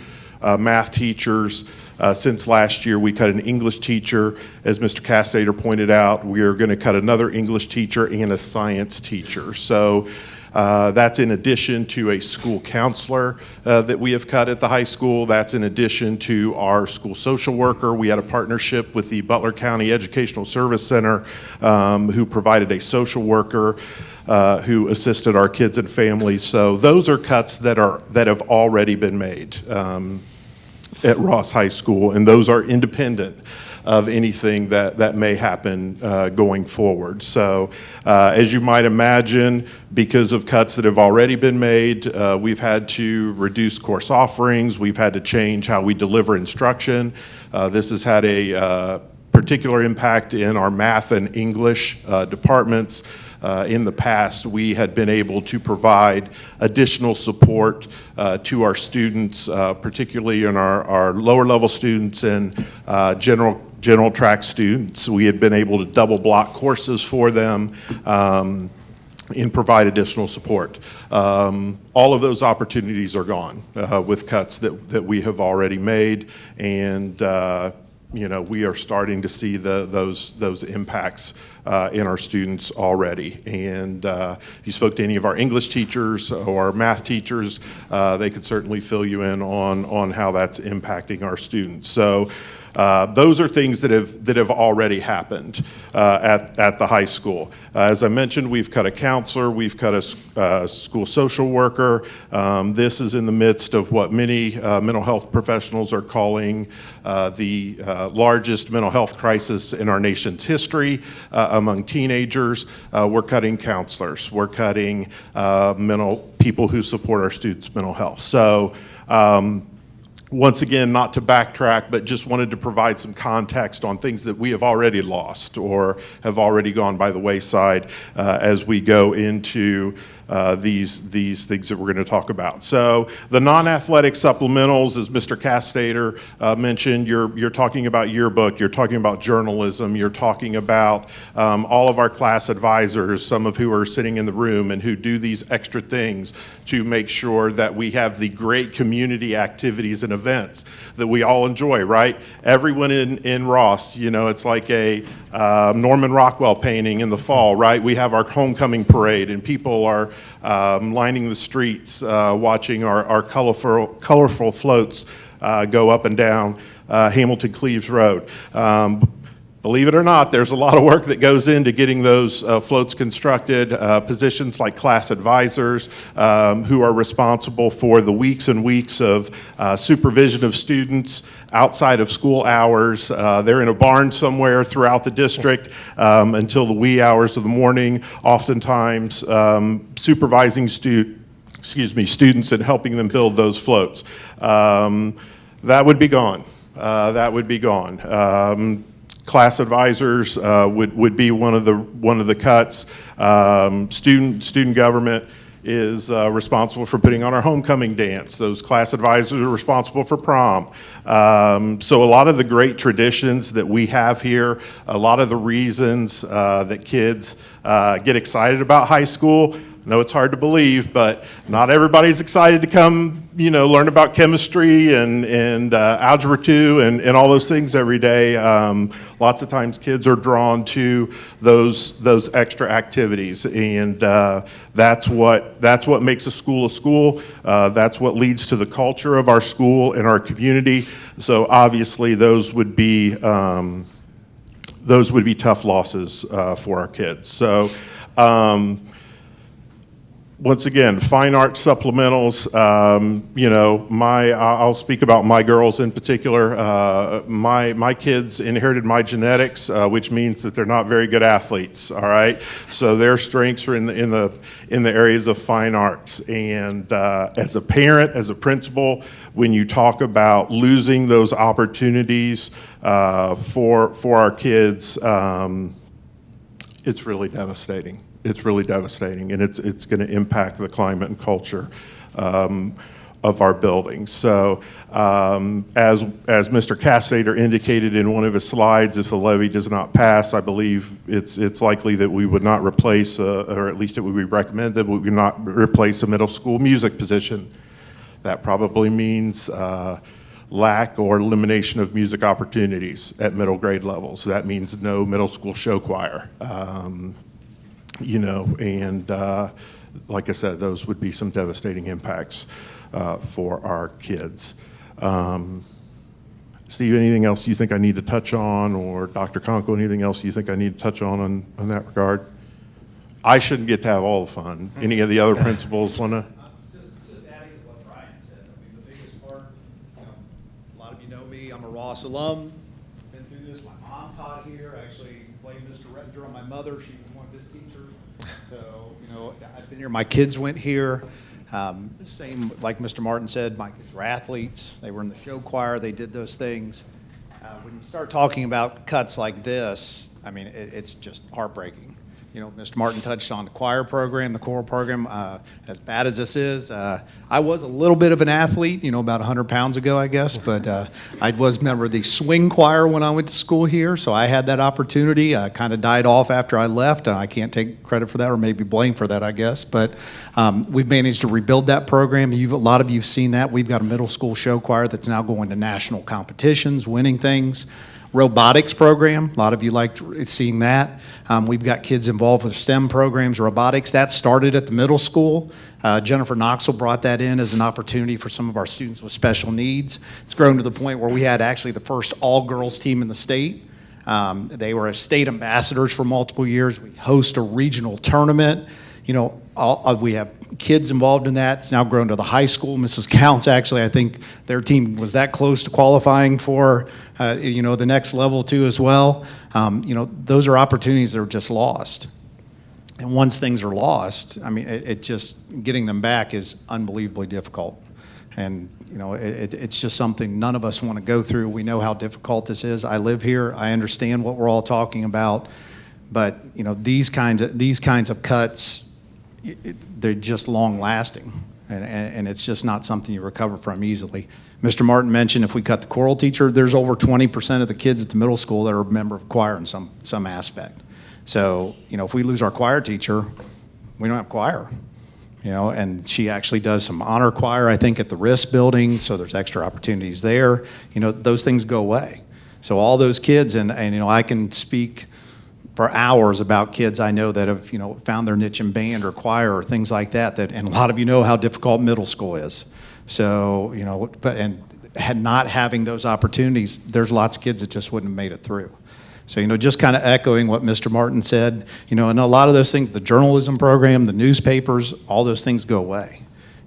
math teachers. Since last year, we cut an English teacher. As Mr. Castader pointed out, we are going to cut another English teacher and a science teacher. So that's in addition to a school counselor that we have cut at the high school. That's in addition to our school social worker. We had a partnership with the Butler County Educational Service Center who provided a social worker who assisted our kids and families. So those are cuts that have already been made at Ross High School, and those are independent of anything that may happen going forward. So as you might imagine, because of cuts that have already been made, we've had to reduce course offerings, we've had to change how we deliver instruction. This has had a particular impact in our math and English departments. In the past, we had been able to provide additional support to our students, particularly in our lower level students and general track students. We had been able to double block courses for them and provide additional support. All of those opportunities are gone with cuts that we have already made, and we are starting to see those impacts in our students already. And if you spoke to any of our English teachers or math teachers, they could certainly fill you in on how that's impacting our students. So those are things that have already happened at the high school. As I mentioned, we've cut a counselor, we've cut a school social worker. This is in the midst of what many mental health professionals are calling the largest mental health crisis in our nation's history among teenagers. We're cutting counselors, we're cutting people who support our students' mental health. So once again, not to backtrack, but just wanted to provide some context on things that we have already lost or have already gone by the wayside as we go into these things that we're going to talk about. So the non-athletic supplementals, as Mr. Castater mentioned, you're talking about yearbook, you're talking about journalism, you're talking about all of our class advisors, some of who are sitting in the room and who do these extra things to make sure that we have the great community activities and events that we all enjoy, right? Everyone in Ross, it's like a Norman Rockwell painting in the fall, right? We have our homecoming parade and people are lining the streets, watching our colorful floats go up and down Hamilton Cleves Road. Believe it or not, there's a lot of work that goes into getting those floats constructed. Positions like class advisors who are responsible for the weeks and weeks of supervision of students outside of school hours. They're in a barn somewhere throughout the district until the wee hours of the morning, oftentimes supervising students and helping them build those floats. That would be gone. That would be gone. Class advisors would be one of the cuts. Student government is responsible for putting on our homecoming dance. Those class advisors are responsible for prom. So a lot of the great traditions that we have here, a lot of the reasons that kids get excited about high school. I know it's hard to believe, but not everybody's excited to come, learn about chemistry and algebra 2 and all those things every day. Lots of times kids are drawn to those extra activities, and that's what makes a school. That's what leads to the culture of our school and our community. So obviously those would be tough losses for our kids. So. Once again, fine arts supplementals, I'll speak about my girls in particular. My kids inherited my genetics, which means that they're not very good athletes, all right? So their strengths are in the areas of fine arts. And as a parent, as a principal, when you talk about losing those opportunities for our kids, it's really devastating. It's really devastating, and it's going to impact the climate and culture of our buildings. So as Mr. Castater indicated in one of his slides, if the levy does not pass, I believe it's likely that we would not replace, or at least it would be recommended, we would not replace a middle school music position. That probably means lack or elimination of music opportunities at middle grade levels. That means no middle school show choir. Like I said, those would be some devastating impacts for our kids. Steve, anything else you think I need to touch on, or Dr. Conco, anything else you think I need to touch on that regard? I shouldn't get to have all the fun. Any of the other principals want to? Just adding to what Brian said, I mean, the biggest part, a lot of you know me, I'm a Ross alum, been through this my mom taught here. I actually blamed Mr. Rettinger on my mother. She was one of his teachers. So, I've been here. My kids went here. Same, like Mr. Martin said, my kids were athletes. They were in the show choir. They did those things. When you start talking about cuts like this, I mean, it's just heartbreaking. Mr. Martin touched on the choir program, the choral program. As bad as this is, I was a little bit of an athlete, about 100 pounds ago, I guess, but I was a member of the swing choir when I went to school here, so I had that opportunity. I kind of died off after I left, and I can't take credit for that or maybe blame for that, I guess, but we've managed to rebuild that program. A lot of you have seen that. We've got a middle school show choir that's now going to national competitions, winning things. Robotics program, a lot of you like seeing that. We've got kids involved with STEM programs, robotics. That started at the middle school. Jennifer Knoxville brought that in as an opportunity for some of our students with special needs. It's grown to the point where we had actually the first all-girls team in the state. They were state ambassadors for multiple years. We host a regional tournament. We have kids involved in that. It's now grown to the high school. Mrs. Counts, actually, I think their team was that close to qualifying for, the next level too as well. Those are opportunities that are just lost. And once things are lost, I mean, it just, getting them back is unbelievably difficult. And, it's just something none of us want to go through. We know how difficult this is. I live here. I understand what we're all talking about. But, these kinds of cuts, they're just long lasting, and it's just not something you recover from easily. Mr. Martin mentioned if we cut the choral teacher, there's over 20% of the kids at the middle school that are a member of choir in some aspect. So, if we lose our choir teacher, we don't have choir. And she actually does some honor choir, I think, at the RIS building, so there's extra opportunities there. Those things go away. So all those kids, and I can speak for hours about kids I know that have, found their niche in band or choir or things like that, and a lot of you know how difficult middle school is. So, not having those opportunities, there's lots of kids that just wouldn't have made it through. So, just kind of echoing what Mr. Martin said, and a lot of those things, the journalism program, the newspapers, all those things go away.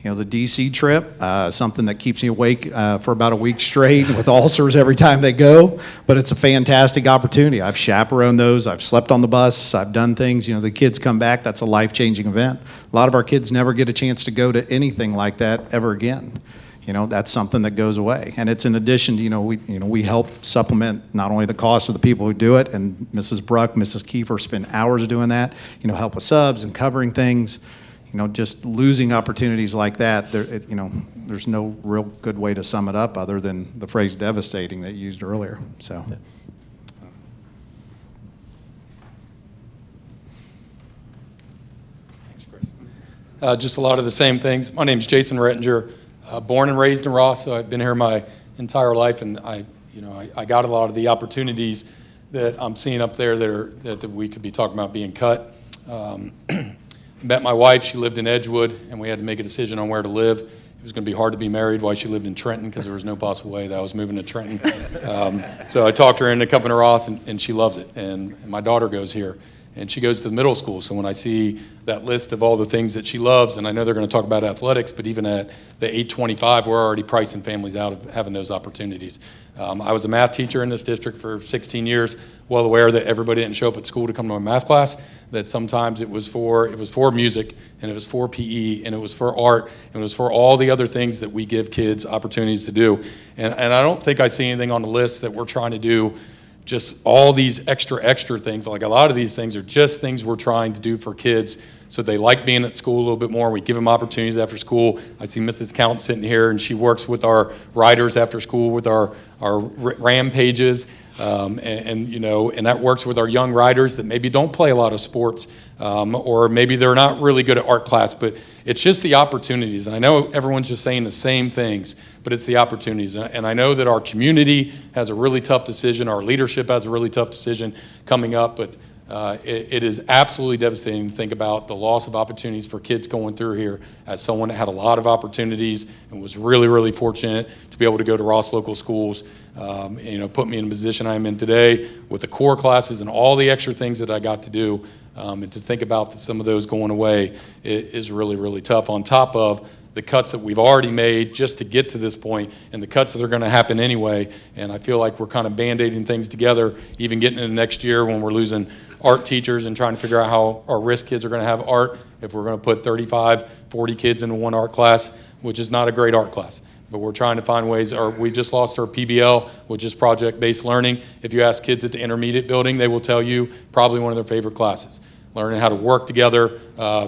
The DC trip, something that keeps me awake for about a week straight with ulcers every time they go, but it's a fantastic opportunity. I've chaperoned those. I've slept on the bus. I've done things. The kids come back. That's a life-changing event. A lot of our kids never get a chance to go to anything like that ever again. That's something that goes away. And it's in addition, we help supplement not only the cost of the people who do it, and Mrs. Bruck, Mrs. Kiefer spend hours doing that, help with subs and covering things. Just losing opportunities like that, there's no real good way to sum it up other than the phrase devastating that you used earlier. So. Yeah. Thanks, Chris. Just a lot of the same things. My name's Jason Rettinger, born and raised in Ross, so I've been here my entire life, and I got a lot of the opportunities that I'm seeing up there that we could be talking about being cut. Met my wife. She lived in Edgewood, and we had to make a decision on where to live. It was going to be hard to be married while she lived in Trenton because there was no possible way that I was moving to Trenton. So I talked her into coming to Ross, and she loves it. And my daughter goes here, and she goes to the middle school. So when I see that list of all the things that she loves, and I know they're going to talk about athletics, but even at the 825, we're already pricing families out of having those opportunities. I was a math teacher in this district for 16 years, well aware that everybody didn't show up at school to come to a math class, that sometimes it was for music, and it was for PE, and it was for art, and it was for all the other things that we give kids opportunities to do. And I don't think I see anything on the list that we're trying to do just all these extra things. Like a lot of these things are just things we're trying to do for kids so they like being at school a little bit more. We give them opportunities after school. I see Mrs. Count sitting here, and she works with our riders after school with our rampages, and that works with our young riders that maybe don't play a lot of sports, or maybe they're not really good at art class, but it's just the opportunities. And I know everyone's just saying the same things, but it's the opportunities. And I know that our community has a really tough decision. Our leadership has a really tough decision coming up, but it is absolutely devastating to think about the loss of opportunities for kids going through here. As someone that had a lot of opportunities and was really, really fortunate to be able to go to Ross local schools, put me in the position I'm in today with the core classes and all the extra things that I got to do, and to think about some of those going away is really, really tough, on top of the cuts that we've already made just to get to this point and the cuts that are going to happen anyway. And I feel like we're kind of band-aiding things together, even getting into next year when we're losing art teachers and trying to figure out how our risk kids are going to have art if we're going to put 35, 40 kids into one art class, which is not a great art class. But we're trying to find ways. Or we just lost our PBL, which is project-based learning. If you ask kids at the intermediate building, they will tell you probably one of their favorite classes. Learning how to work together.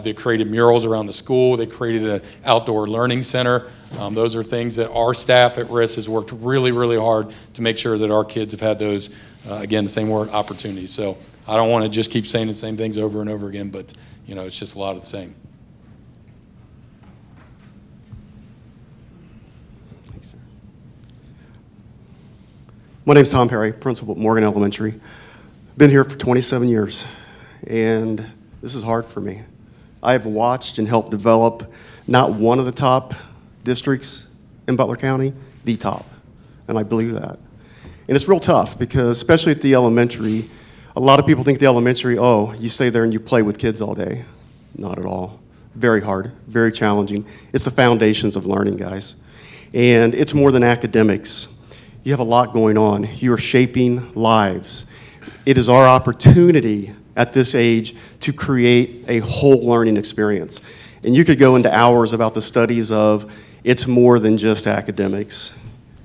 They created murals around the school. They created an outdoor learning center. Those are things that our staff at RIS has worked really, really hard to make sure that our kids have had those, again, the same word, opportunities. So I don't want to just keep saying the same things over and over again, but it's just a lot of the same. Thanks, sir. My name's Tom Perry, principal at Morgan Elementary. Been here for 27 years. And this is hard for me. I have watched and helped develop not one of the top districts in Butler County, the top. And I believe that. And it's real tough because, especially at the elementary, a lot of people think the elementary, oh, you stay there and you play with kids all day. Not at all. Very hard, very challenging. It's the foundations of learning, guys. And it's more than academics. You have a lot going on. You are shaping lives. It is our opportunity at this age to create a whole learning experience. And you could go into hours about the studies of it's more than just academics.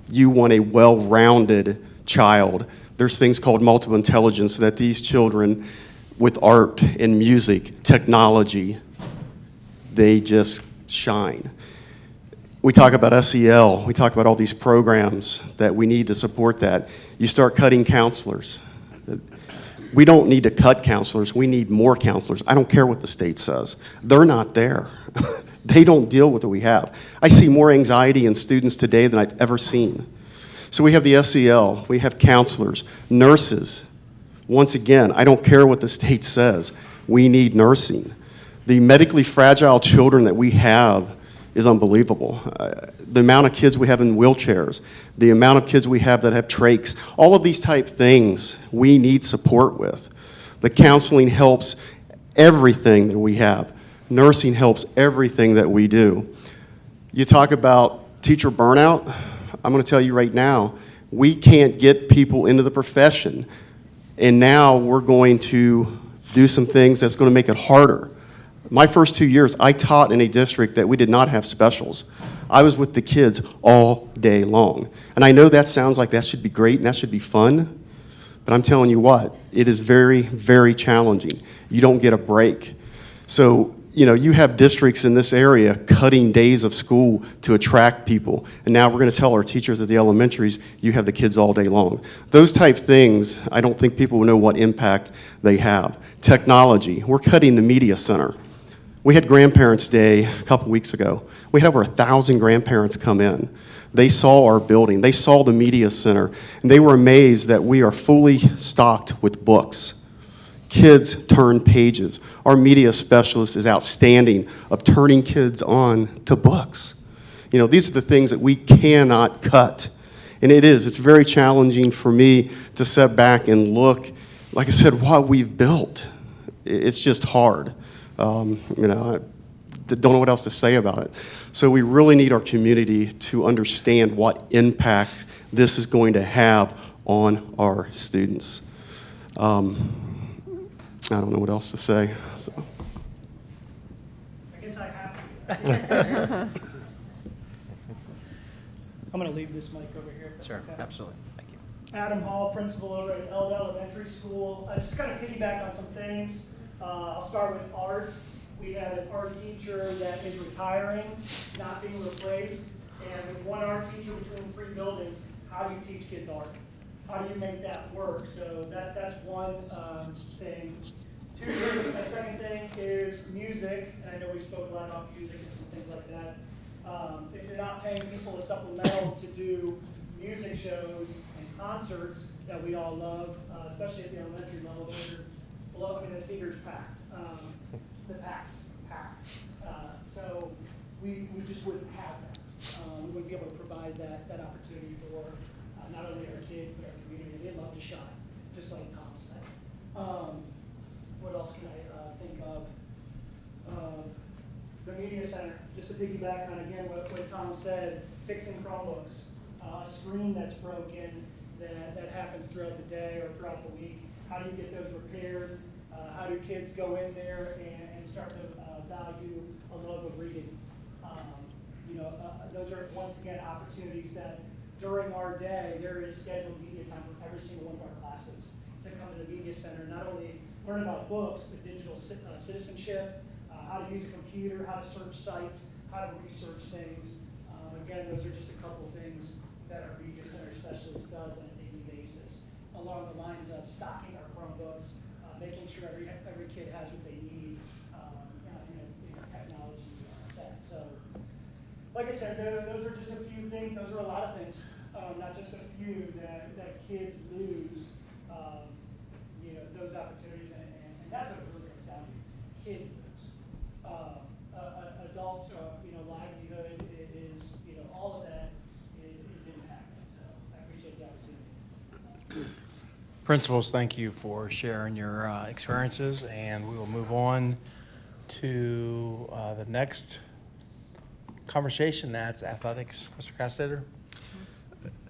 You want a well-rounded child. There's things called multiple intelligence that these children with art and music, technology, they just shine. We talk about SEL, we talk about all these programs that we need to support that. You start cutting counselors. We don't need to cut counselors, we need more counselors. I don't care what the state says. They're not there. They don't deal with what we have. I see more anxiety in students today than I've ever seen. So we have the SEL, we have counselors, nurses. Once again, I don't care what the state says. We need nursing. The medically fragile children that we have is unbelievable. The amount of kids we have in wheelchairs, the amount of kids we have that have trachs, all of these type things we need support with. The counseling helps everything that we have. Nursing helps everything that we do. You talk about teacher burnout. I'm going to tell you right now, we can't get people into the profession. And now we're going to do some things that's going to make it harder. My first 2 years, I taught in a district that we did not have specials. I was with the kids all day long. And I know that sounds like that should be great and that should be fun, but I'm telling you what, it is very, very challenging. You don't get a break. So, you have districts in this area cutting days of school to attract people. And now we're going to tell our teachers at the elementaries, you have the kids all day long. Those type things, I don't think people will know what impact they have. Technology, we're cutting the media center. We had Grandparents' Day a couple weeks ago. We had over 1,000 grandparents come in. They saw our building. They saw the media center. And they were amazed that we are fully stocked with books. Kids turn pages. Our media specialist is outstanding of turning kids on to books. These are the things that we cannot cut. And it's very challenging for me to sit back and look, like I said, what we've built. It's just hard. I don't know what else to say about it. So we really need our community to understand what impact this is going to have on our students. I don't know what else to say. So. I guess I have. I'm going to leave this mic over here. If that's Sure, okay. absolutely. Thank you. Adam Hall, principal over at Eld Elementary School. Just kind of piggyback on some things. I'll start with art. We have an art teacher that is retiring, not being replaced. And with one art teacher between 3 buildings, how do you teach kids art? How do you make that work? So that's one thing. A second thing is music, and I know we spoke a lot about music and some things like that. If you're not paying people a supplemental to do music shows and concerts that we all love, especially at the elementary level, the theater's packed. The pack's packed. So we just wouldn't have that. We wouldn't be able to provide that opportunity for not only our kids, but our community. They love to shine, just like Tom said. What else can I think of? The media center, just just to piggyback on, again, what Tom said, fixing Chromebooks, a screen that's broken that happens throughout the day or throughout the week. How do you get those repaired? How do kids go in there and start to value a love of reading? Those are, once again, opportunities that during our day, there is scheduled media time for every single one of our classes to come to the media center, not only learn about books, but digital citizenship, how to use a computer, how to search sites, how to research things. Again, those are just a couple things that our media center specialist does on a daily basis, along the lines of stocking our Chromebooks, making sure every kid has what they need in a technology set. So, like I said, those are just a few things. Those are a lot of things, not just a few that kids lose. Those opportunities, and that's what it really comes down to. Kids lose. Adults, livelihood is, all of that is impacted. So I appreciate the opportunity. Principals, thank you for sharing your experiences, and we will move on to the next conversation. That's athletics. Mr. Castater?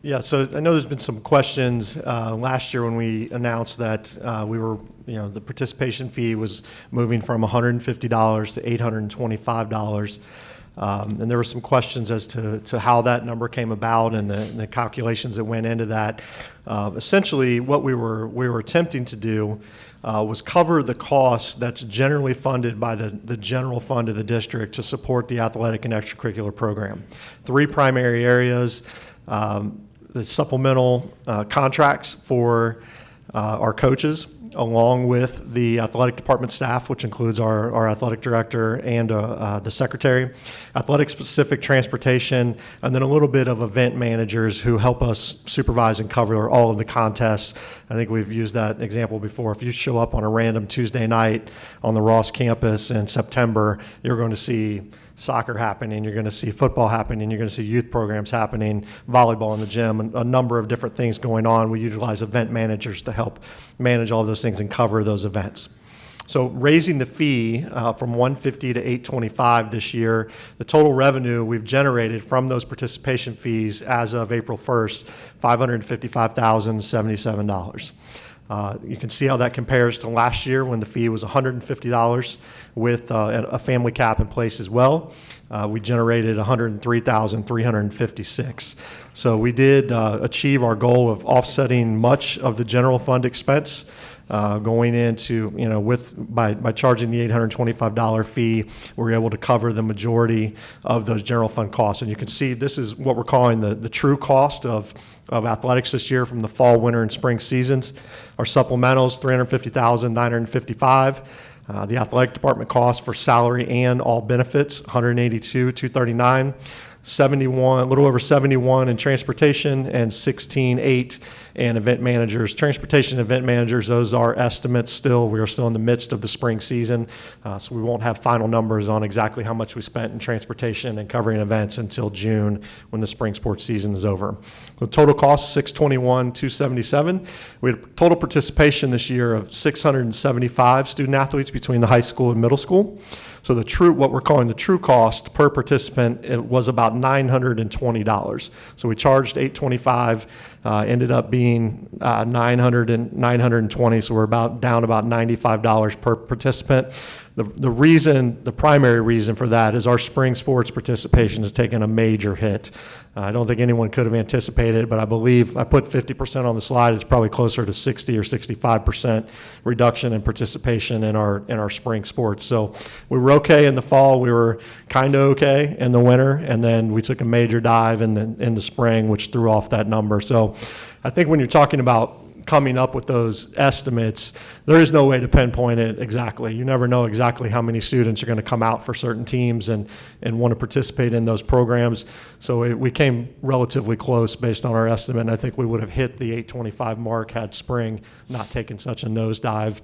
Yeah, so I know there's been some questions last year when we announced that we were, the participation fee was moving from $150 to $825. And there were some questions as to how that number came about and the calculations that went into that. Essentially, what we were attempting to do was cover the cost that's generally funded by the general fund of the district to support the athletic and extracurricular program. 3 primary areas. The supplemental contracts for our coaches, along with the athletic department staff, which includes our athletic director and the secretary, athletic-specific transportation, and then a little bit of event managers who help us supervise and cover all of the contests. I think we've used that example before. If you show up on a random Tuesday night on the Ross campus in September, you're going to see soccer happening, you're going to see football happening, you're going to see youth programs happening, volleyball in the gym, and a number of different things going on. We utilize event managers to help manage all those things and cover those events. So raising the fee from $150 to $825 this year, the total revenue we've generated from those participation fees as of April 1st, $555,077. You can see how that compares to last year when the fee was $150 with a family cap in place as well. We generated $103,356. So we did achieve our goal of offsetting much of the general fund expense going into, by charging the $825 fee, we're able to cover the majority of those general fund costs. And you can see this is what we're calling the true cost of athletics this year from the fall, winter, and spring seasons. Our supplementals, $350,955. The athletic department cost for salary and all benefits, $182,239. 71, a little over 71 in transportation, and 16.8 in event managers. Transportation event managers, those are estimates still. We are still in the midst of the spring season, so we won't have final numbers on exactly how much we spent in transportation and covering events until June when the spring sports season is over. So total cost, $621,277. We had total participation this year of 675 student athletes between the high school and middle school. So what we're calling the true cost per participant, it was about $920. So we charged $825, ended up being $920. So we're down about $95 per participant. The primary reason for that is our spring sports participation has taken a major hit. I don't think anyone could have anticipated it, but I believe I put 50% on the slide. It's probably closer to 60 or 65% reduction in participation in our spring sports. So we were okay in the fall. We were kind of okay in the winter, and then we took a major dive in the spring, which threw off that number. So I think when you're talking about coming up with those estimates, there is no way to pinpoint it exactly. You never know exactly how many students are going to come out for certain teams and want to participate in those programs. So we came relatively close based on our estimate, and I think we would have hit the 825 mark had spring not taken such a nosedive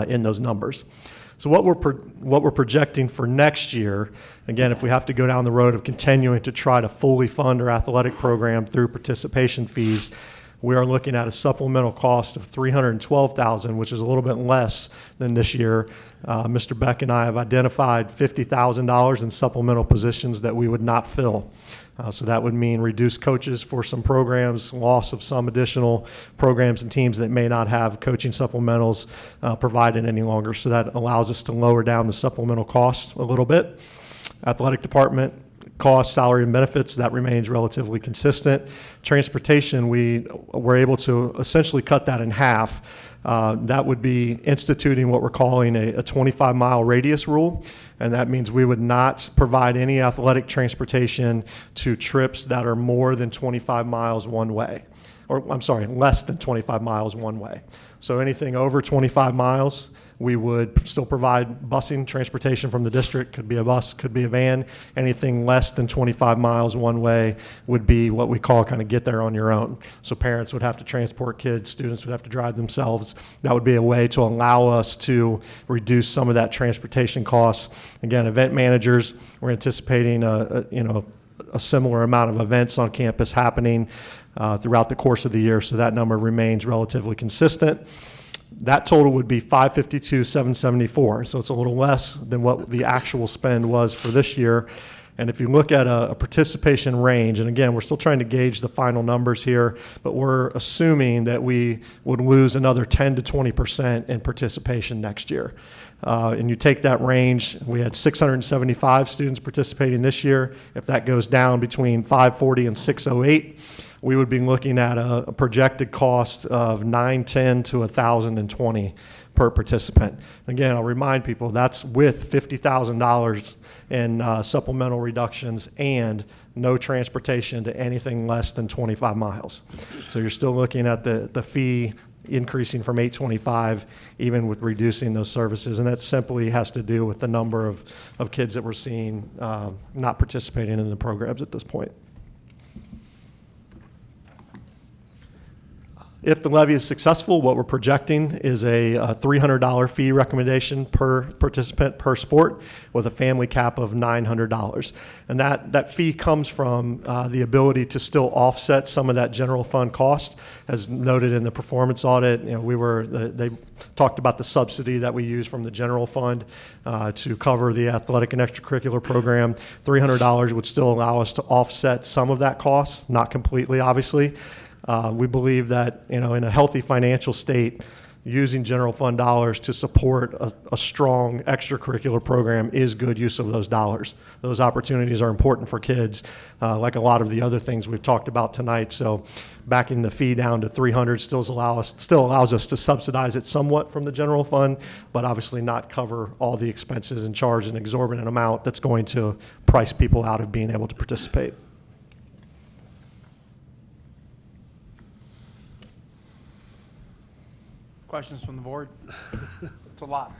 in those numbers. So what we're projecting for next year, again, if we have to go down the road of continuing to try to fully fund our athletic program through participation fees, we are looking at a supplemental cost of $312,000, which is a little bit less than this year. Mr. Beck and I have identified $50,000 in supplemental positions that we would not fill. So that would mean reduced coaches for some programs, loss of some additional programs and teams that may not have coaching supplementals provided any longer. So that allows us to lower down the supplemental costs a little bit. Athletic department cost, salary and benefits, that remains relatively consistent. Transportation, we were able to essentially cut that in half. That would be instituting what we're calling a 25-mile radius rule, and that means we would not provide any athletic transportation to trips that are more than 25 miles one way, or I'm sorry, less than 25 miles one way. So anything over 25 miles, we would still provide busing transportation from the district. Could be a bus, could be a van. Anything less than 25 miles one way would be what we call kind of get there on your own. So parents would have to transport kids, students would have to drive themselves. That would be a way to allow us to reduce some of that transportation costs. Again, event managers, we're anticipating a similar amount of events on campus happening throughout the course of the year, so that number remains relatively consistent. That total would be $552,774, so it's a little less than what the actual spend was for this year. And if you look at a participation range, and again, we're still trying to gauge the final numbers here, but we're assuming that we would lose another 10 to 20% in participation next year. And you take that range, we had 675 students participating this year. If that goes down between 540 and 608, we would be looking at a projected cost of $910 to $1,020 per participant. Again, I'll remind people that's with $50,000 in supplemental reductions and no transportation to anything less than 25 miles. So you're still looking at the fee increasing from $825, even with reducing those services, and that simply has to do with the number of kids that we're seeing not participating in the programs at this point. If the levy is successful, what we're projecting is a $300 fee recommendation per participant per sport with a family cap of $900. And that fee comes from the ability to still offset some of that general fund cost. As noted in the performance audit, they talked about the subsidy that we use from the general fund to cover the athletic and extracurricular program. $300 would still allow us to offset some of that cost, not completely, obviously. We believe that, in a healthy financial state, using general fund dollars to support a strong extracurricular program is good use of those dollars. Those opportunities are important for kids, like a lot of the other things we've talked about tonight. So backing the fee down to $300 still allows us to subsidize it somewhat from the general fund, but obviously not cover all the expenses and charge an exorbitant amount that's going to price people out of being able to participate. Questions from the board? It's a lot.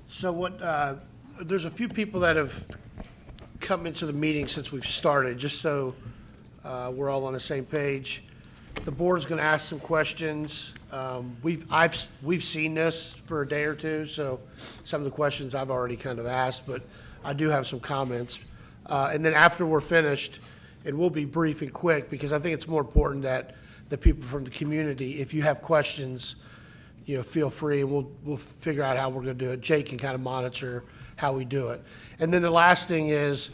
So there's a few people that have come into the meeting since we've started, just so we're all on the same page. The board's going to ask some questions. We've seen this for a day or two, so some of the questions I've already kind of asked, but I do have some comments. And then after we're finished, and we'll be brief and quick, because I think it's more important that the people from the community, if you have questions, feel free, and we'll figure out how we're going to do it. Jake can kind of monitor how we do it. And then the last thing is,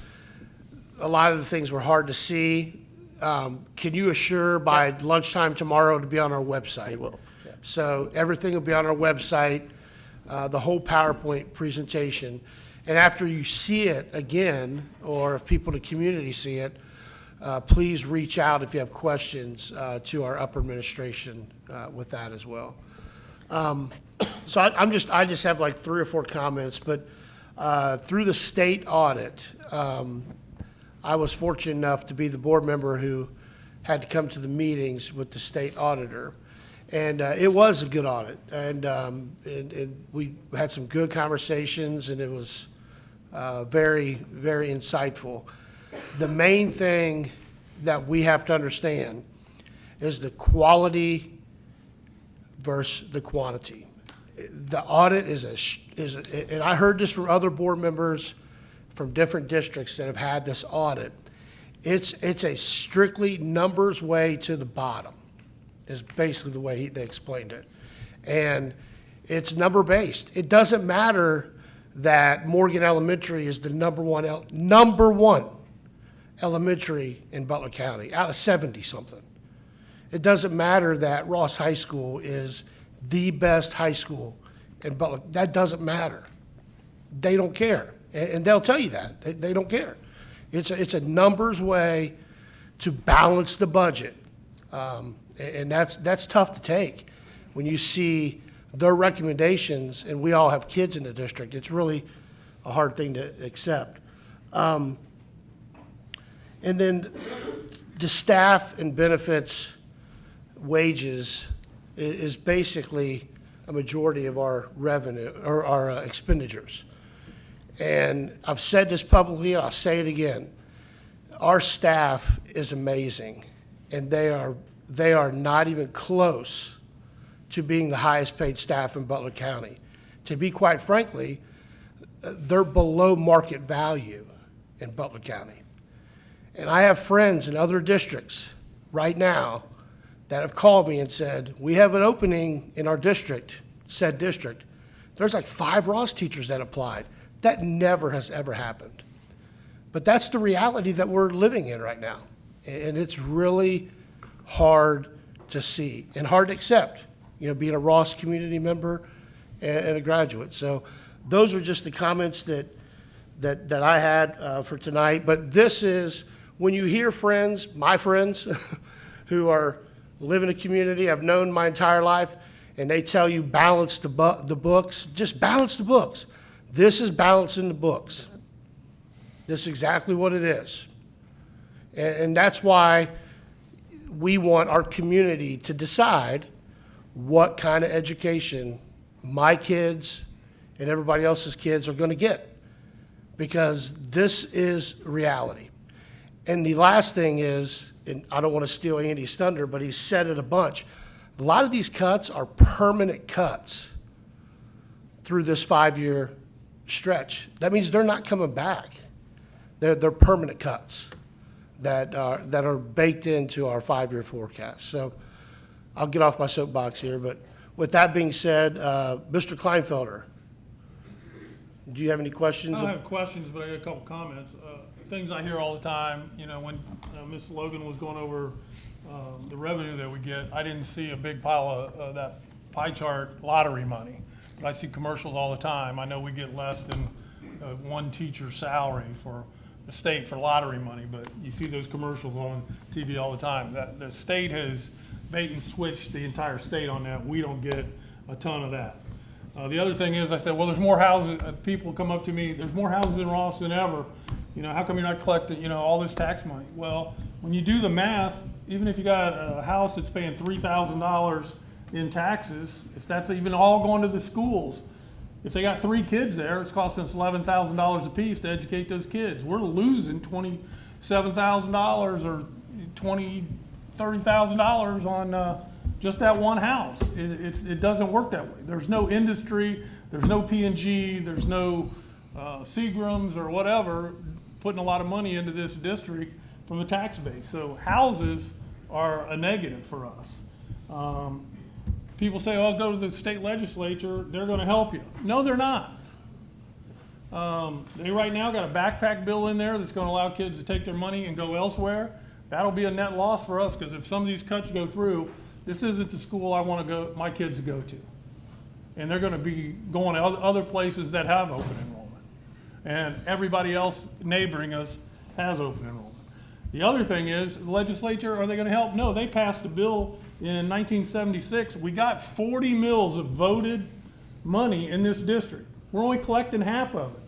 a lot of the things were hard to see. Can you assure by lunchtime tomorrow to be on our website? It will. Yeah. So everything will be on our website, the whole PowerPoint presentation. And after you see it again, or if people in the community see it, please reach out if you have questions to our upper administration with that as well. So I just have like 3 or 4 comments, but through the state audit, I was fortunate enough to be the board member who had to come to the meetings with the state auditor. And it was a good audit, and we had some good conversations, and it was very, very insightful. The main thing that we have to understand is the quality versus the quantity. The audit and I heard this from other board members from different districts that have had this audit, it's a strictly numbers way to the bottom, is basically the way they explained it. And it's number-based. It doesn't matter that Morgan Elementary is the number one elementary in Butler County, out of 70-something. It doesn't matter that Ross High School is the best high school in Butler. That doesn't matter. They don't care, and they'll tell you that. They don't care. It's a numbers way to balance the budget, and that's tough to take when you see their recommendations, and we all have kids in the district. It's really a hard thing to accept. And then the staff and benefits wages is basically a majority of our revenue, or our expenditures. And I've said this publicly, and I'll say it again. Our staff is amazing, and they are not even close to being the highest paid staff in Butler County. To be quite frankly, they're below market value in Butler County. And I have friends in other districts right now that have called me and said, we have an opening in our district, said district. There's like 5 Ross teachers that applied. That never has ever happened. But that's the reality that we're living in right now. And it's really hard to see and hard to accept, being a Ross community member and a graduate. So those are just the comments that I had for tonight. But this is, when you hear friends, my friends, who are live in a community I've known my entire life, and they tell you balance the books, just balance the books. This is balancing the books. This is exactly what it is. And that's why we want our community to decide what kind of education my kids and everybody else's kids are going to get, because this is reality. And the last thing is, and I don't want to steal Andy's thunder, but he's said it a bunch, a lot of these cuts are permanent cuts through this 5-year stretch. That means they're not coming back. They're permanent cuts that are baked into our 5-year forecast. So I'll get off my soapbox here, but with that being said, Mr. Kleinfelder, do you have any questions? I don't have questions, but I got a couple comments. Things I hear all the time, when Ms. Logan was going over the revenue that we get, I didn't see a big pile of that pie chart lottery money. But I see commercials all the time. I know we get less than one teacher's salary for the state for lottery money, but you see those commercials on TV all the time. That the state has bait and switched the entire state on that. We don't get a ton of that. The other thing is, I said, well, there's more houses. People come up to me, there's more houses in Ross than ever. How come you're not collecting, all this tax money? Well, when you do the math, even if you got a house that's paying $3,000 in taxes, if that's even all going to the schools, if they got 3 kids there, it's costing us $11,000 a piece to educate those kids. We're losing $27,000 or $30,000 on just that one house. It doesn't work that way. There's no industry, there's no P&G, there's no Seagrams or whatever putting a lot of money into this district from the tax base. So houses are a negative for us. People say, oh, go to the state legislature, they're going to help you. No, they're not. They right now got a backpack bill in there that's going to allow kids to take their money and go elsewhere. That'll be a net loss for us, because if some of these cuts go through, this isn't the school I want my kids to go to. And they're going to be going to other places that have open enrollment. And everybody else neighboring us has open enrollment. The other thing is, the legislature, are they going to help? No, they passed a bill in 1976. We got 40 mills of voted money in this district. We're only collecting half of it.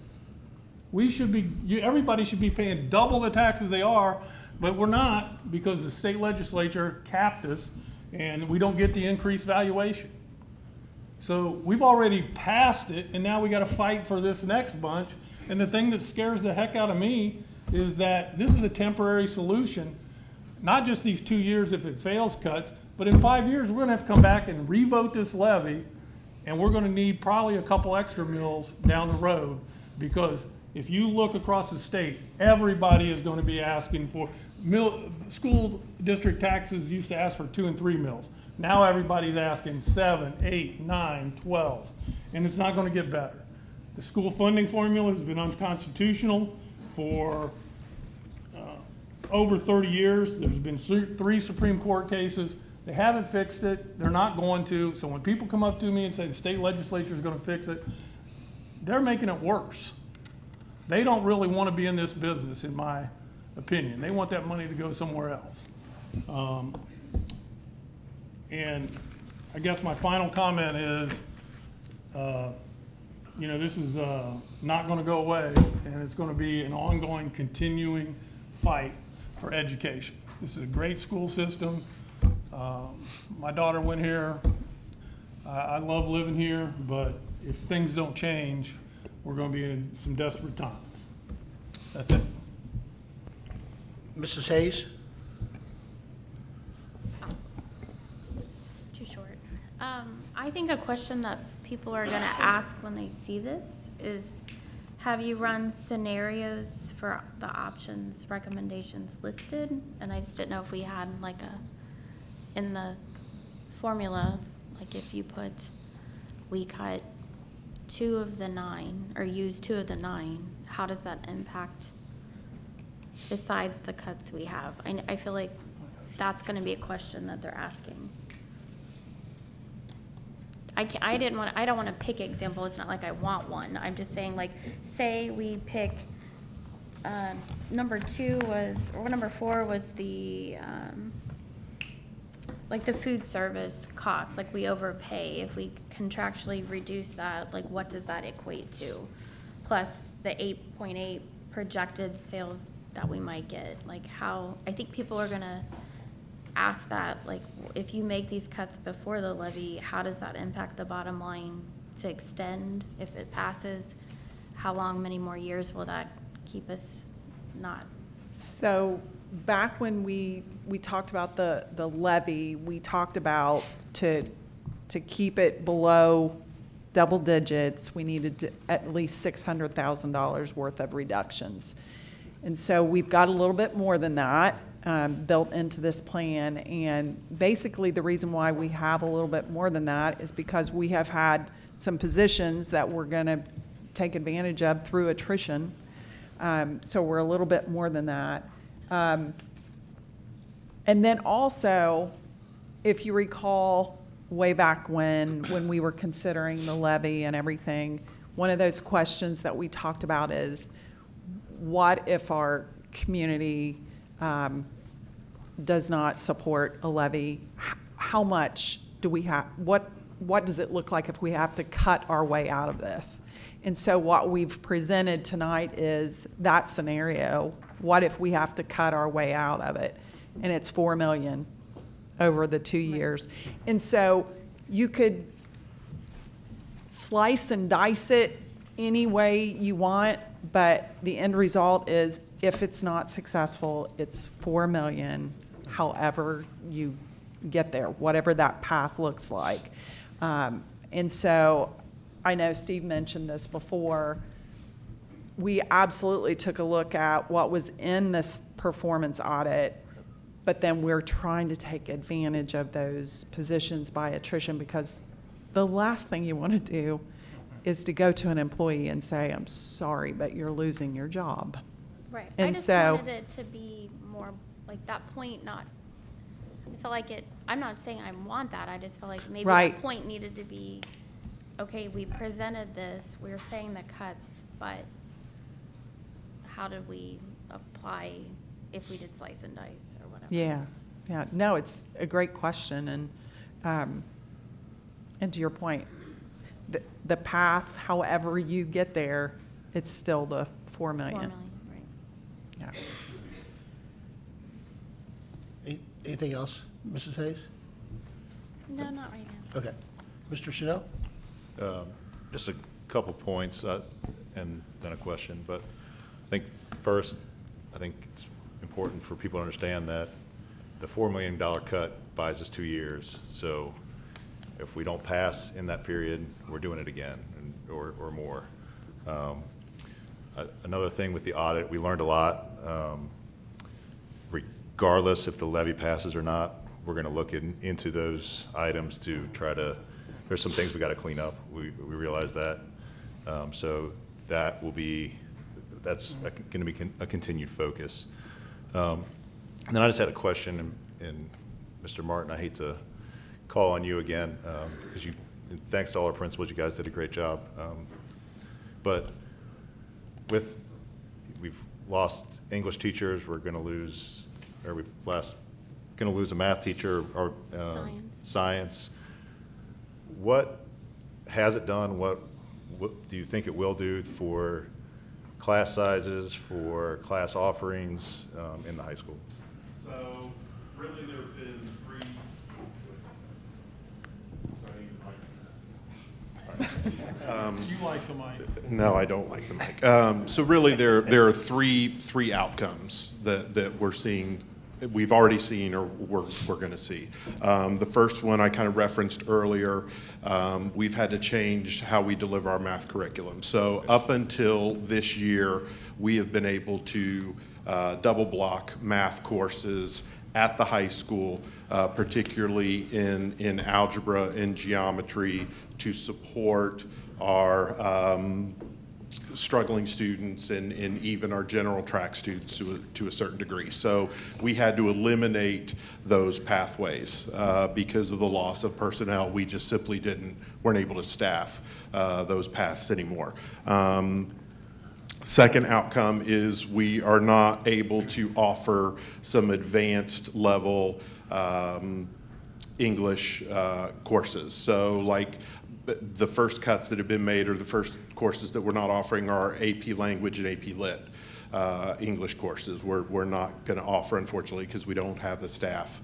Everybody should be paying double the taxes they are, but we're not, because the state legislature capped us and we don't get the increased valuation. So we've already passed it, and now we got to fight for this next bunch. And the thing that scares the heck out of me is that this is a temporary solution, not just these 2 years if it fails cuts, but in 5 years we're going to have to come back and revote this levy, and we're going to need probably a couple extra mills down the road, because If you look across the state, everybody is going to be asking for, school district taxes used to ask for 2 and 3 mills. Now everybody's asking 7, 8, 9, 12, and it's not going to get better. The school funding formula has been unconstitutional for over 30 years. There's been 3 Supreme Court cases. They haven't fixed it. They're not going to. So when people come up to me and say the state legislature is going to fix it, they're making it worse. They don't really want to be in this business, in my opinion. They want that money to go somewhere else. And I guess my final comment is, you know, this is not going to go away, and it's going to be an ongoing, continuing fight for education. This is a great school system. My daughter went here. I love living here, but if things don't change, we're going to be in some desperate times. That's it. Mrs. Hayes? Too short. I think a question that people are going to ask when they see this is, have you run scenarios for the options recommendations listed? And I just didn't know if we had like in the formula, like if you put, we cut 2 of the 9 or use 2 of the 9, how does that impact besides the cuts we have? I feel like that's going to be a question that they're asking. I don't want to pick example. It's not like I want one. I'm just saying, like, say we pick number 4 was the like the food service costs, like we overpay. If we contractually reduce that, like what does that equate to? Plus the 8.8 projected sales that we might get. Like how, I think people are gonna ask that, like if you make these cuts before the levy, how does that impact the bottom line to extend if it passes? How long, many more years will that keep us not? So back when we talked about the levy, we talked about to keep it below double digits, we needed at least $600,000 worth of reductions. And so we've got a little bit more than that built into this plan. And basically the reason why we have a little bit more than that is because we have had some positions that we're going to take advantage of through attrition. So we're a little bit more than that. And then also, if you recall way back when we were considering the levy and everything, one of those questions that we talked about is, what if our community does not support a levy? How much do we have? What does it look like if we have to cut our way out of this? And so what we've presented tonight is that scenario. What if we have to cut our way out of it? And it's $4 million over the 2 years. And so you could slice and dice it any way you want, but the end result is, if it's not successful, it's $4 million, however you get there, whatever that path looks like. And so I know Steve mentioned this before. We absolutely took a look at what was in this performance audit, but then we're trying to take advantage of those positions by attrition, because the last thing you want to do is to go to an employee and say, I'm sorry, but you're losing your job. Right. And I just so, wanted it to be more like that point, not, I feel like it, I'm not saying I want that, I just feel like maybe Right. that point needed to be, okay, we presented this, we're saying the cuts, but how did we apply if we did slice and dice or whatever? yeah, no, it's a great question. And to your point, the path, however you get there, it's still the $4 million. 4 million, right. Yeah. Anything else, Mrs. Hayes? No, not right now. Okay. Mr. Chanel? Just a couple points and then a question. But I think first, I think it's important for people to understand that the $4 million cut buys us 2 years. So if we don't pass in that period, we're doing it again or more. Another thing with the audit, we learned a lot. Regardless if the levy passes or not, we're going to look into those items to try to, there's some things we got to clean up. We realize that. So that will be, that's going to be a continued focus. And then I just had a question, and Mr. Martin, I hate to call on you again, because thanks to all our principals, you guys did a great job. But we've lost English teachers, we're going to lose, or going to lose a math teacher, or science. What has it done? What do you think it will do for class sizes, for class offerings in the high school? So really there have been three. You like the mic. No, I don't like the mic. So really there are three outcomes that we're seeing, we've already seen, or we're going to see. The first one I kind of referenced earlier. We've had to change how we deliver our math curriculum. So up until this year, we have been able to double block math courses at the high school, particularly in algebra and geometry, to support our struggling students and even our general track students to a certain degree. So we had to eliminate those pathways because of the loss of personnel. We just simply weren't able to staff those paths anymore. Second outcome is we are not able to offer some advanced level English courses. So like the first cuts that have been made, or the first courses that we're not offering, are AP Language and AP Lit English courses. We're not going to offer, unfortunately, because we don't have the staff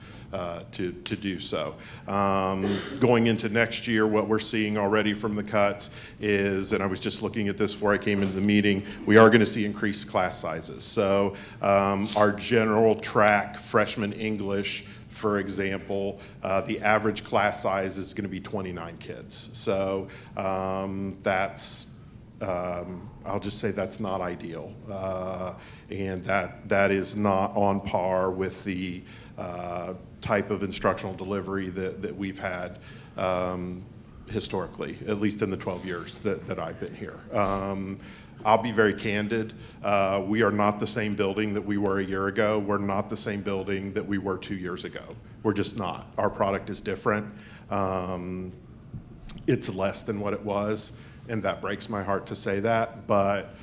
to do so. Going into next year, what we're seeing already from the cuts is, and I was just looking at this before I came into the meeting, we are going to see increased class sizes. So our general track freshman English, for example, the average class size is going to be 29 kids. So that's, I'll just say that's not ideal. And that is not on par with the type of instructional delivery that we've had historically, at least in the 12 years that I've been here. I'll be very candid. We are not the same building that we were a year ago. We're not the same building that we were 2 years ago. We're just not. Our product is different. It's less than what it was, and that breaks my heart to say that, but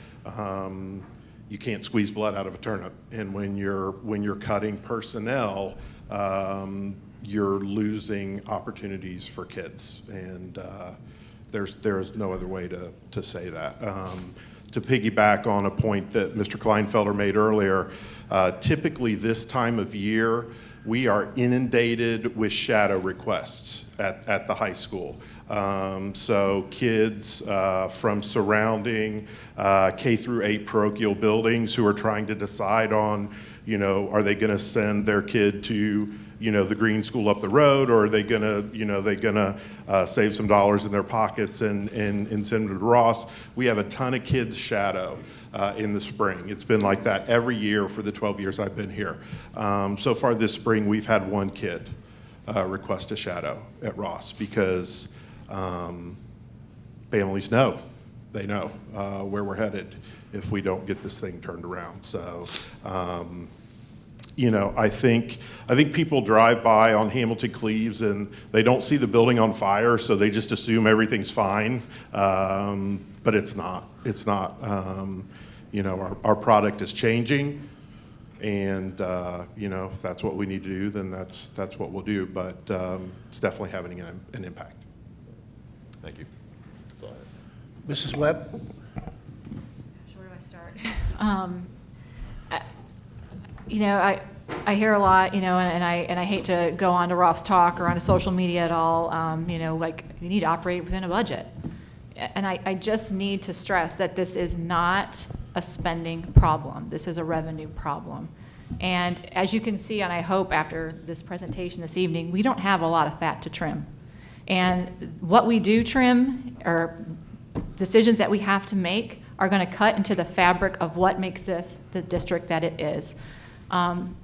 you can't squeeze blood out of a turnip. And when you're cutting personnel, you're losing opportunities for kids, and there's no other way to say that. To piggyback on a point that Mr. Kleinfelder made earlier, typically this time of year, we are inundated with shadow requests at the high school. So kids from surrounding K through 8 parochial buildings who are trying to decide on, are they going to send their kid to the green school up the road, or are they gonna, save some dollars in their pockets and send them to Ross? We have a ton of kids shadow in the spring. It's been like that every year for the 12 years I've been here. So far this spring, we've had one kid request a shadow at Ross because families know. They know where we're headed if we don't get this thing turned around. So. I think people drive by on Hamilton Cleves and they don't see the building on fire, so they just assume everything's fine. But it's not. It's not. Our product is changing, and if that's what we need to do, then that's what we'll do. But it's definitely having an impact. Thank you. That's all I have. Mrs. Webb? Where do I start? I hear a lot, and I hate to go on to Ross Talk or onto social media at all. Like you need to operate within a budget, and I just need to stress that this is not a spending problem. This is a revenue problem, and as you can see, and I hope after this presentation this evening, we don't have a lot of fat to trim, and what we do trim are decisions that we have to make are going to cut into the fabric of what makes this the district that it is. And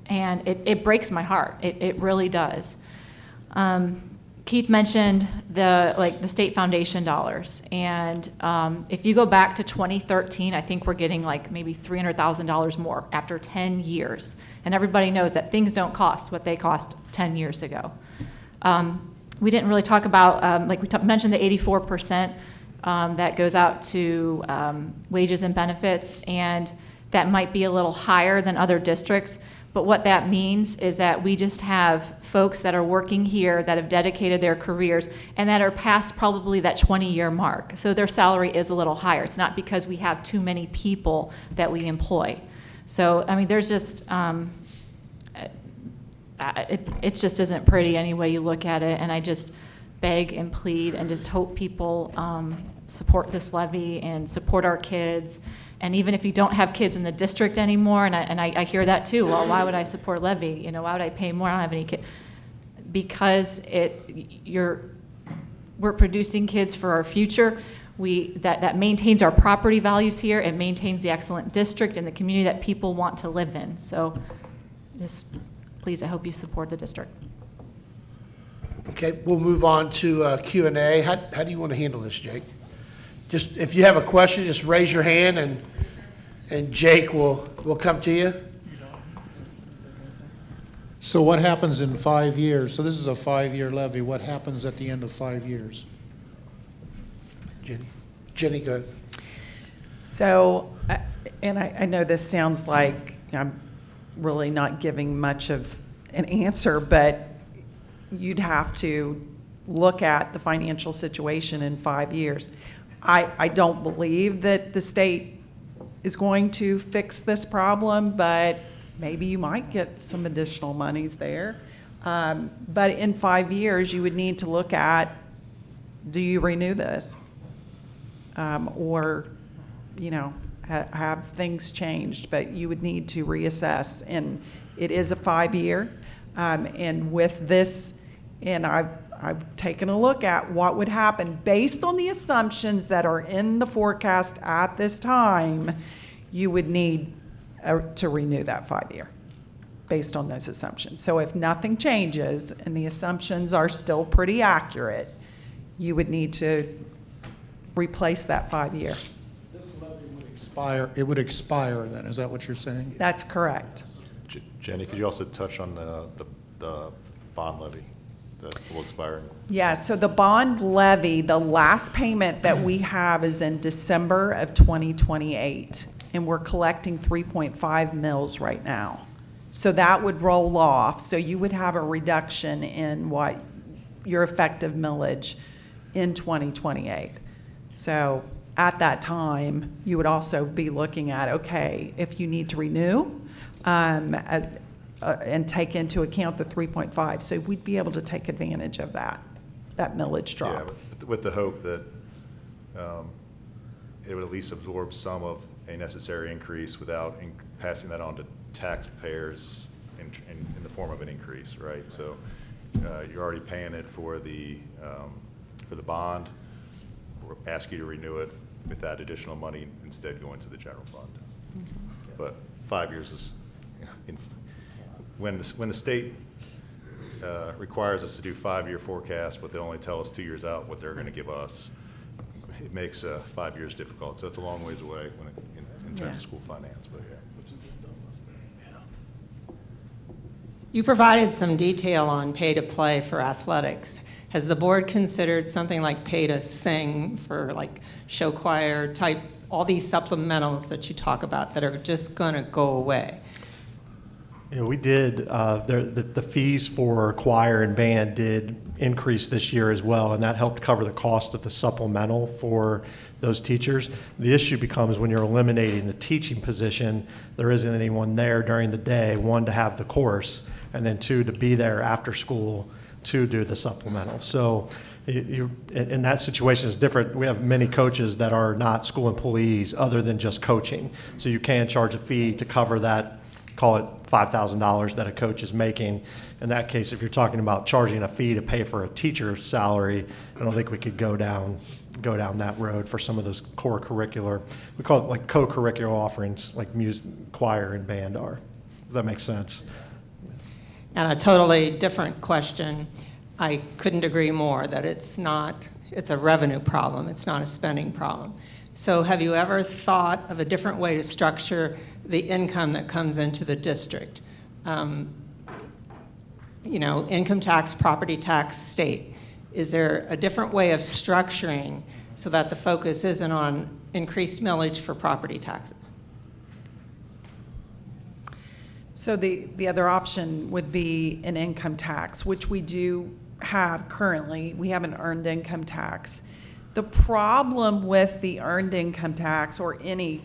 it breaks my heart. It really does. Keith mentioned the state foundation dollars, and if you go back to 2013, I think we're getting like maybe $300,000 more after 10 years. And everybody knows that things don't cost what they cost 10 years ago. We didn't really talk about, mentioned the 84% that goes out to wages and benefits, and that might be a little higher than other districts. But what that means is that we just have folks that are working here that have dedicated their careers and that are past probably that 20-year mark. So their salary is a little higher. It's not because we have too many people that we employ. So, I mean, there's just, it just isn't pretty any way you look at it. And I just beg and plead and just hope people support this levy and support our kids. And even if you don't have kids in the district anymore, and I hear that too, well, why would I support levy? You know, why would I pay more? I don't have any kids. Because we're producing kids for our future. That maintains our property values here. It maintains the excellent district and the community that people want to live in. So please, I hope you support the district. Okay, we'll move on to Q&A. How do you want to handle this, Jake? Just, if you have a question, just raise your hand and Jake will come to you. So what happens in 5 years? So this is a 5-year levy. What happens at the end of 5 years? Jenny, go ahead. So, and I know this sounds like I'm really not giving much of an answer, but you'd have to look at the financial situation in 5 years. I don't believe that the state is going to fix this problem, but maybe you might get some additional monies there. But in 5 years, you would need to look at, do you renew this? Or, you know, have things changed? But you would need to reassess. And it is a 5-year. And with this, and I've taken a look at what would happen based on the assumptions that are in the forecast at this time. You would need to renew that 5-year based on those assumptions. So if nothing changes and the assumptions are still pretty accurate, you would need to replace that 5-year. This levy would expire. It would expire then. Is that what you're saying? That's correct. Jenny, could you also touch on the bond levy that will expire? Yeah, so the bond levy, the last payment that we have is in December of 2028, and we're collecting 3.5 mils right now. So that would roll off, so you would have a reduction in what your effective millage in 2028. So at that time, you would also be looking at, okay, if you need to renew, and take into account the 3.5. So we'd be able to take advantage of that millage drop. Yeah, with the hope that it would at least absorb some of a necessary increase without passing that on to taxpayers in the form of an increase, right? So you're already paying it for the bond. We'll ask you to renew it with that additional money instead going to the general fund. But 5 years is, when the state requires us to do 5-year forecasts, but they only tell us 2 years out what they're going to give us, it makes 5 years difficult. So it's a long ways away in terms of school finance, but yeah. You provided some detail on pay to play for athletics. Has the board considered something like pay to sing for like show choir type, all these supplementals that you talk about that are just going to go away? Yeah, we did. The fees for choir and band did increase this year as well, and that helped cover the cost of the supplemental for those teachers. The issue becomes when you're eliminating the teaching position, there isn't anyone there during the day, 1, to have the course, and then 2, to be there after school to do the supplemental. So in that situation is different. We have many coaches that are not school employees other than just coaching. So you can charge a fee to cover that call it $5,000 that a coach is making. In that case, if you're talking about charging a fee to pay for a teacher's salary, I don't think we could go down that road for some of those core curricular, we call it like co-curricular offerings, like music, choir, and band are. If that makes sense. And a totally different question. I couldn't agree more that it's a revenue problem, it's not a spending problem. So have you ever thought of a different way to structure the income that comes into the district? Income tax, property tax, state. Is there a different way of structuring so that the focus isn't on increased millage for property taxes? So the other option would be an income tax, which we do have currently. We have an earned income tax. The problem with the earned income tax or a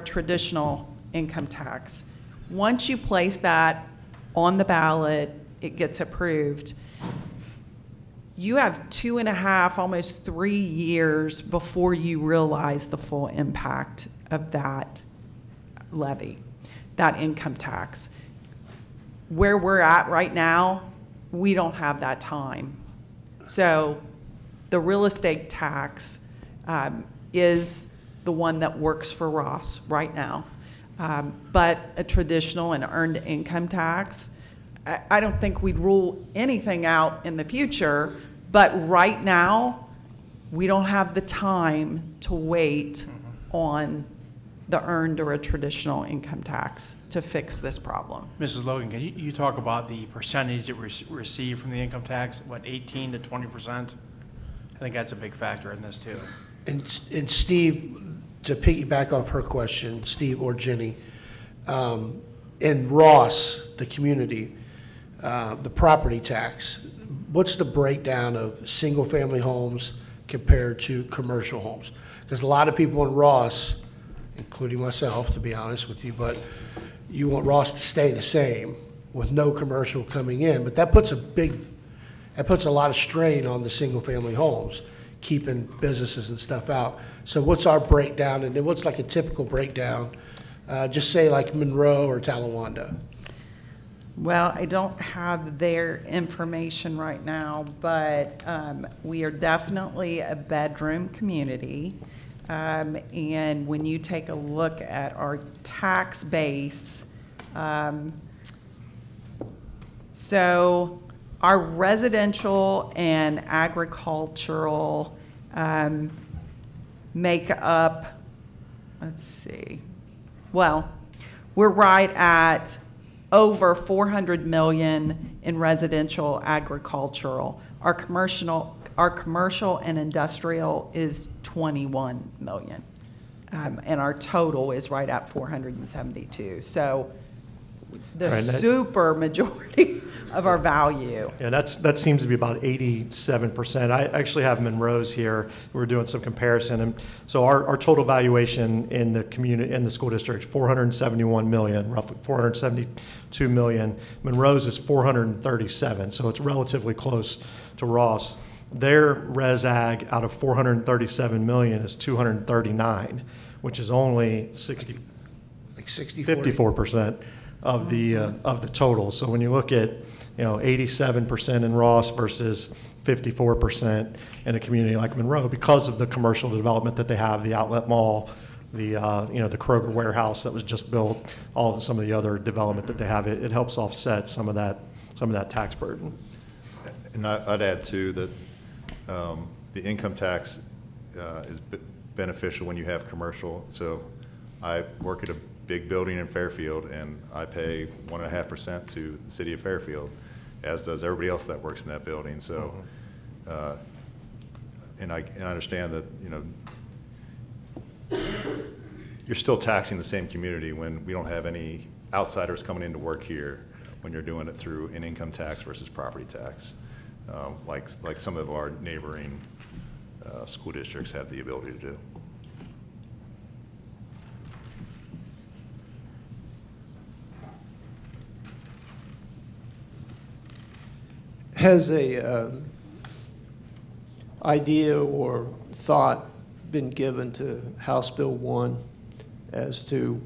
traditional income tax, once you place that on the ballot, it gets approved. You have 2.5, almost 3 years before you realize the full impact of that levy, that income tax. Where we're at right now, we don't have that time. So the real estate tax is the one that works for Ross right now. But a traditional and earned income tax, I don't think we'd rule anything out in the future, but right now, we don't have the time to wait on the earned or a traditional income tax to fix this problem. Mrs. Logan, can you talk about the percentage that we receive from the income tax, 18 to 20%? I think that's a big factor in this too. And Steve, to piggyback off her question, Steve or Jenny, in Ross, the community, the property tax, what's the breakdown of single-family homes compared to commercial homes? Because a lot of people in Ross, including myself, to be honest with you, but you want Ross to stay the same with no commercial coming in, but that puts a lot of strain on the single-family homes, keeping businesses and stuff out. So what's our breakdown, and then what's like a typical breakdown, just say like Monroe or Talawanda? Well, I don't have their information right now, but we are definitely a bedroom community. And when you take a look at our tax base, so our residential and agricultural make up, let's see, well, we're right at over 400 million in residential agricultural. Our commercial and industrial is 21 million. And our total is right at 472. So the Right, super majority of our value. Yeah, that seems to be about 87%. I actually have Monroe's here. We're doing some comparison. And so our total valuation in the community, in the school district, 471 million, roughly 472 million. Monroe's is 437, so it's relatively close to Ross. Their res ag out of 437 million is 239, which is only 54% of the total. So when you look at 87% in Ross versus 54% in a community like Monroe, because of the commercial development that they have, the outlet mall, the the Kroger warehouse that was just built, some of the other development that they have, it helps offset some of that tax burden. And I'd add too that the income tax is beneficial when you have commercial. So I work at a big building in Fairfield, and I pay 1.5% to the city of Fairfield, as does everybody else that works in that building. So, and I understand that you're still taxing the same community when we don't have any outsiders coming in to work here. When you're doing it through an income tax versus property tax, like some of our neighboring school districts have the ability to do. Has a idea or thought been given to House Bill 1 as to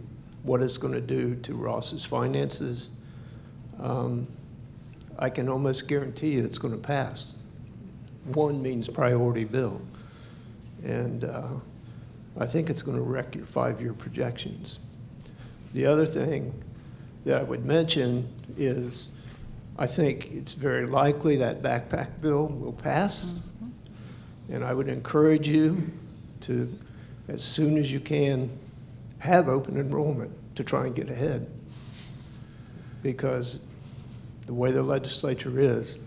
what it's going to do to Ross's finances, I can almost guarantee you it's going to pass. One means priority bill. And I think it's going to wreck your 5-year projections. The other thing that I would mention is I think it's very likely that backpack bill will pass. And I would encourage you to, as soon as you can, have open enrollment to try and get ahead. Because the way the legislature is,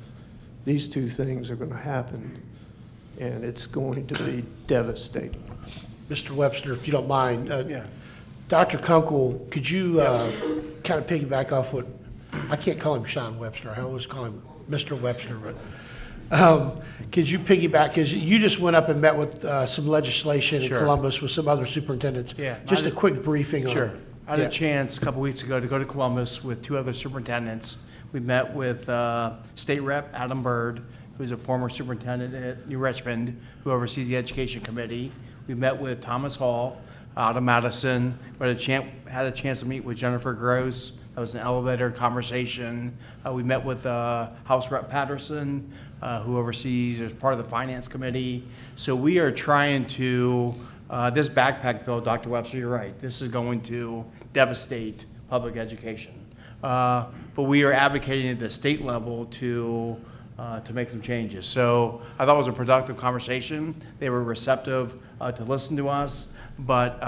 these two things are going to happen, and it's going to be devastating. Mr. Webster, if you don't mind, Yeah. Dr. Kunkel, could you kind of piggyback off what, I can't call him Sean Webster, I always call him Mr. Webster, but could you piggyback, because you just went up and met with some legislation in Sure. Columbus with some other superintendents. Yeah. Just a quick briefing on it. Sure. I had Yeah. a chance a couple weeks ago to go to Columbus with 2 other superintendents. We met with State Rep Adam Bird, who's a former superintendent at New Richmond, who oversees the Education Committee. We met with Thomas Hall out of Madison. We had a chance to meet with Jennifer Gross. That was an elevator conversation. We met with House Rep Patterson, who oversees, as part of the Finance Committee. So we are trying to, this backpack bill, Dr. Webster, you're right, this is going to devastate public education. But we are advocating at the state level to make some changes. So I thought it was a productive conversation. They were receptive to listen to us, but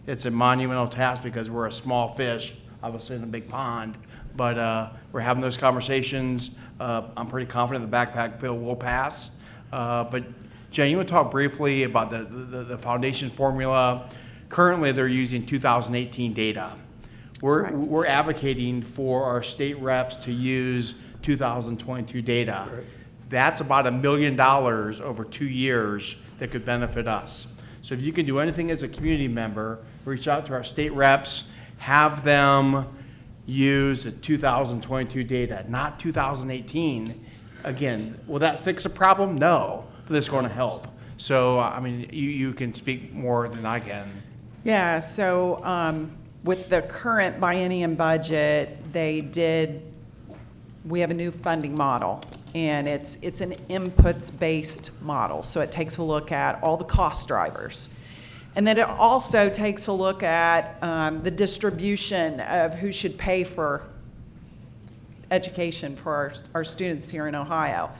it's a monumental task because we're a small fish, obviously in a big pond. But we're having those conversations. I'm pretty confident the backpack bill will pass. But Jen, you want to talk briefly about the foundation formula? Currently, they're using 2018 data. We're advocating for our state reps to use 2022 data. Right. That's about $1 million over 2 years that could benefit us. So if you can do anything as a community member, reach out to our state reps, have them use the 2022 data, not 2018. Again, will that fix a problem? No, but it's going to help. So, I mean, you can speak more than I can. Yeah, so with the current biennium budget, we have a new funding model, and it's an inputs-based model. So it takes a look at all the cost drivers. And then it also takes a look at the distribution of who should pay for education for our students here in Ohio.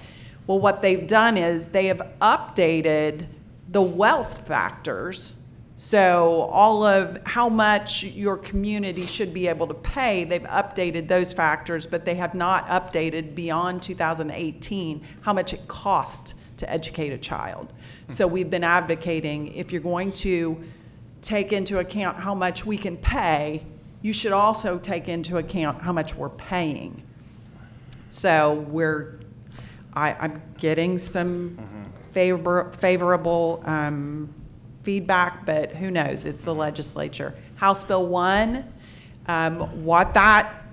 Well, what they've done is they have updated the wealth factors. So all of how much your community should be able to pay, they've updated those factors, but they have not updated beyond 2018 how much it costs to educate a child. So we've been advocating, if you're going to take into account how much we can pay, you should also take into account how much we're paying. So I'm getting some favorable feedback, but who knows? It's the legislature. House Bill 1, what that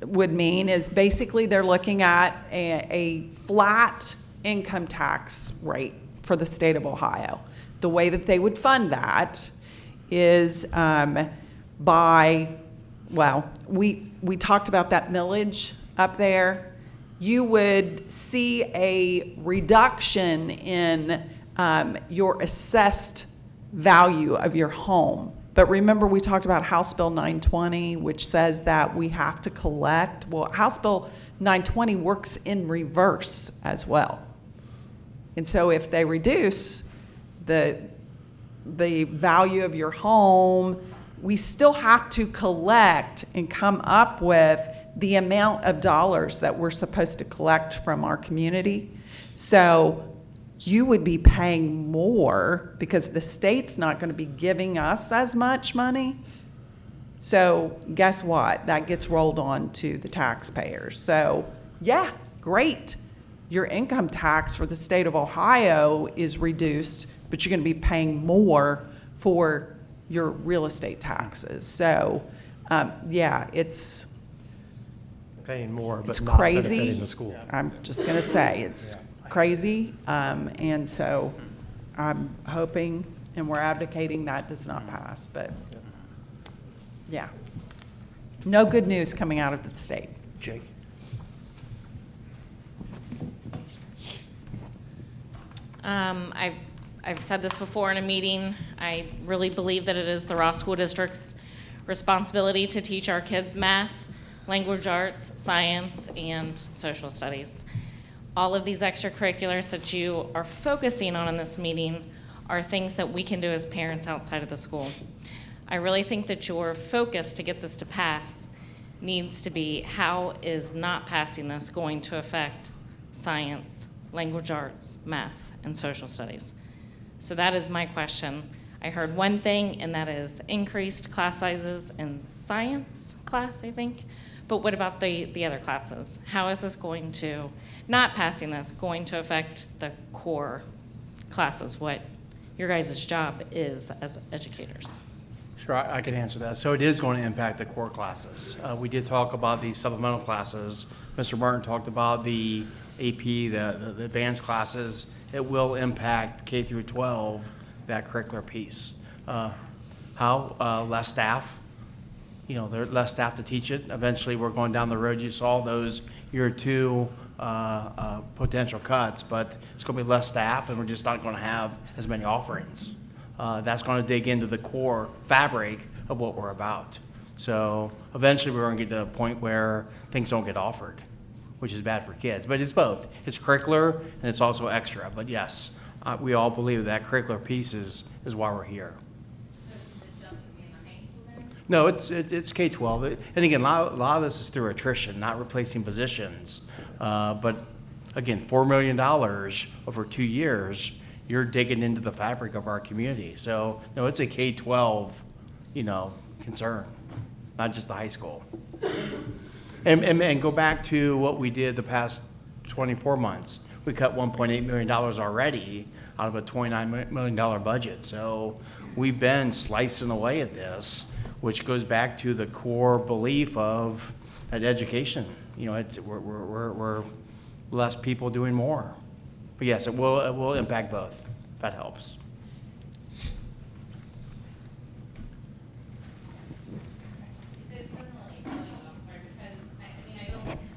would mean is basically they're looking at a flat income tax rate for the state of Ohio. The way that they would fund that is we talked about that millage up there. You would see a reduction in your assessed value of your home. But remember, we talked about House Bill 920, which says that we have to collect. Well, House Bill 920 works in reverse as well. And so if they reduce the value of your home, we still have to collect and come up with the amount of dollars that we're supposed to collect from our community. So you would be paying more because the state's not going to be giving us as much money. So guess what? That gets rolled on to the taxpayers. So yeah, great. Your income tax for the state of Ohio is reduced, but you're going to be paying more for your real estate taxes. So yeah, it's Paying more, but it's not crazy. benefiting the school. I'm just going to say it's crazy, and so I'm hoping and we're advocating that does not pass. But Yeah. No good news coming out of the state. Jake? I've said this before in a meeting. I really believe that it is the Ross School District's responsibility to teach our kids math, language arts, science, and social studies. All of these extracurriculars that you are focusing on in this meeting are things that we can do as parents outside of the school. I really think that your focus to get this to pass needs to be how is not passing this going to affect science, language arts, math, and social studies. So that is my question. I heard one thing, and that is increased class sizes in science class, I think. But what about the other classes? How is this going to, not passing this, going to affect the core classes, what your guys' job is as educators? Sure, I can answer that. So it is going to impact the core classes. We did talk about the supplemental classes. Mr. Martin talked about the AP, the advanced classes. It will impact K through 12, that curricular piece. How? Less staff. You know, there's less staff to teach it. Eventually, we're going down the road. You saw those year 2 potential cuts, but it's going to be less staff, and we're just not going to have as many offerings. That's going to dig into the core fabric of what we're about. So eventually, we're going to get to a point where things don't get offered, which is bad for kids. But it's both. It's curricular, and it's also extra. But yes, we all believe that curricular piece is why we're here. So is it just going to be in the high school then? No, it's K-12. And again, a lot of this is through attrition, not replacing positions. But again, $4 million over 2 years, you're digging into the fabric of our community. So, no, it's a K-12, concern, not just the high school. And go back to what we did the past 24 months. We cut $1.8 million already out of a $29 million budget. So we've been slicing away at this, which goes back to the core belief of that education. We're less people doing more. But yes, it will impact both. If that helps. It doesn't really explain what I'm sorry, because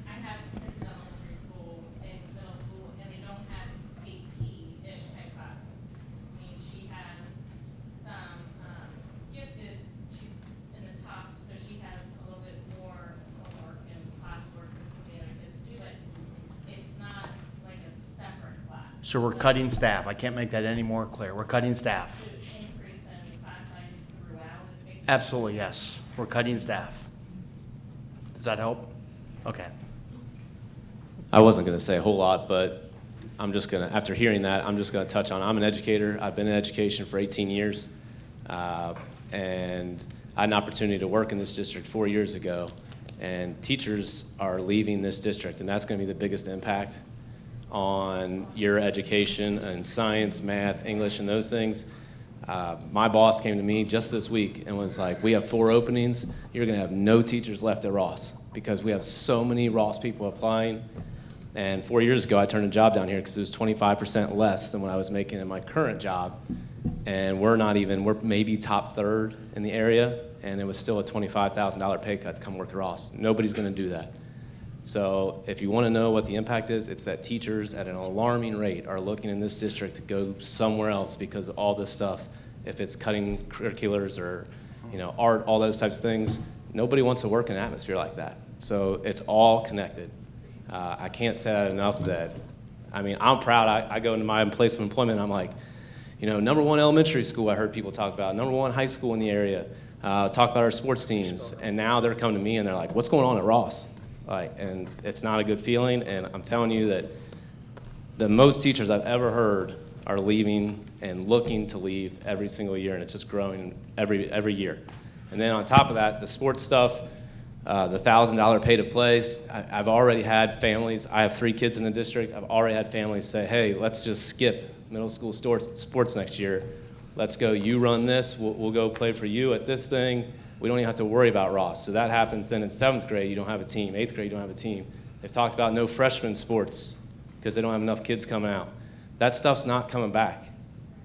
I have kids in elementary school and middle school, and they don't have AP-ish type classes. I mean, she has some gifted, she's in the top, so she has a little bit more homework and classwork than some of the other kids do, but it's not like a separate class. So we're cutting staff. I can't make that any more clear. We're cutting staff. So increase in class size throughout is basically. Absolutely, yes. We're cutting staff. Does that help? Okay. I wasn't going to say a whole lot, but I'm just going to, after hearing that, I'm just going to touch on, I'm an educator. I've been in education for 18 years, and I had an opportunity to work in this district 4 years ago, and teachers are leaving this district, and that's going to be the biggest impact on your education in science, math, English, and those things. My boss came to me just this week and was like, we have 4 openings. You're going to have no teachers left at Ross because we have so many Ross people applying. And 4 years ago, I turned a job down here because it was 25% less than what I was making in my current job. And we're maybe top 3rd in the area, and it was still a $25,000 pay cut to come work at Ross. Nobody's going to do that. So if you want to know what the impact is, it's that teachers at an alarming rate are looking in this district to go somewhere else because of all this stuff. If it's cutting curriculars or art, all those types of things, nobody wants to work in an atmosphere like that. So it's all connected. I can't say that enough that, I'm proud. I go into my place of employment and I'm like, #1 elementary school I heard people talk about, #1 high school in the area, talk about our sports teams. And now they're coming to me and they're like, what's going on at Ross? And it's not a good feeling, and I'm telling you that the most teachers I've ever heard are leaving and looking to leave every single year, and it's just growing every year. And then on top of that, the sports stuff, the $1,000 pay to play, I've already had families, I have 3 kids in the district, I've already had families say, hey, let's just skip middle school sports next year. Let's go, you run this, we'll go play for you at this thing. We don't even have to worry about Ross. So that happens then in 7th grade, you don't have a team. 8th grade, you don't have a team. They've talked about no freshman sports because they don't have enough kids coming out. That stuff's not coming back,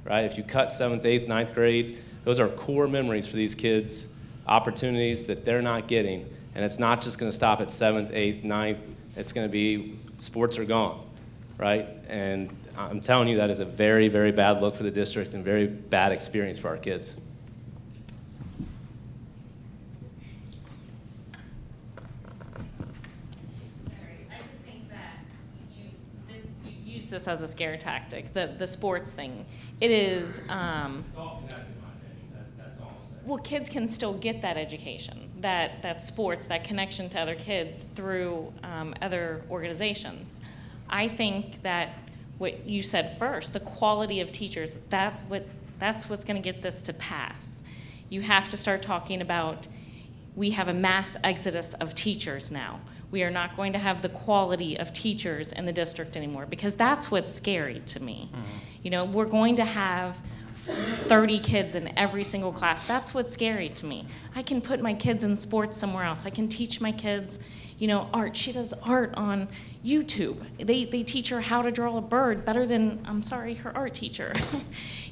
right? If you cut 7th, 8th, 9th grade, those are core memories for these kids opportunities that they're not getting. And it's not just going to stop at 7th, 8th, 9th. It's going to be sports are gone, right? And I'm telling you that is a very, very bad look for the district and very bad experience for our kids. I just think that you use this as a scare tactic, the sports thing. It is, well, kids can still get that education, that sports, that connection to other kids through other organizations. I think that what you said first, the quality of teachers, that's what's going to get this to pass. You have to start talking about, we have a mass exodus of teachers now. We are not going to have the quality of teachers in the district anymore, because that's what's scary to me. You know, we're going to have 30 kids in every single class. That's what's scary to me. I can put my kids in sports somewhere else. I can teach my kids, you know, art. She does art on YouTube. They teach her how to draw a bird better than, I'm sorry, her art teacher.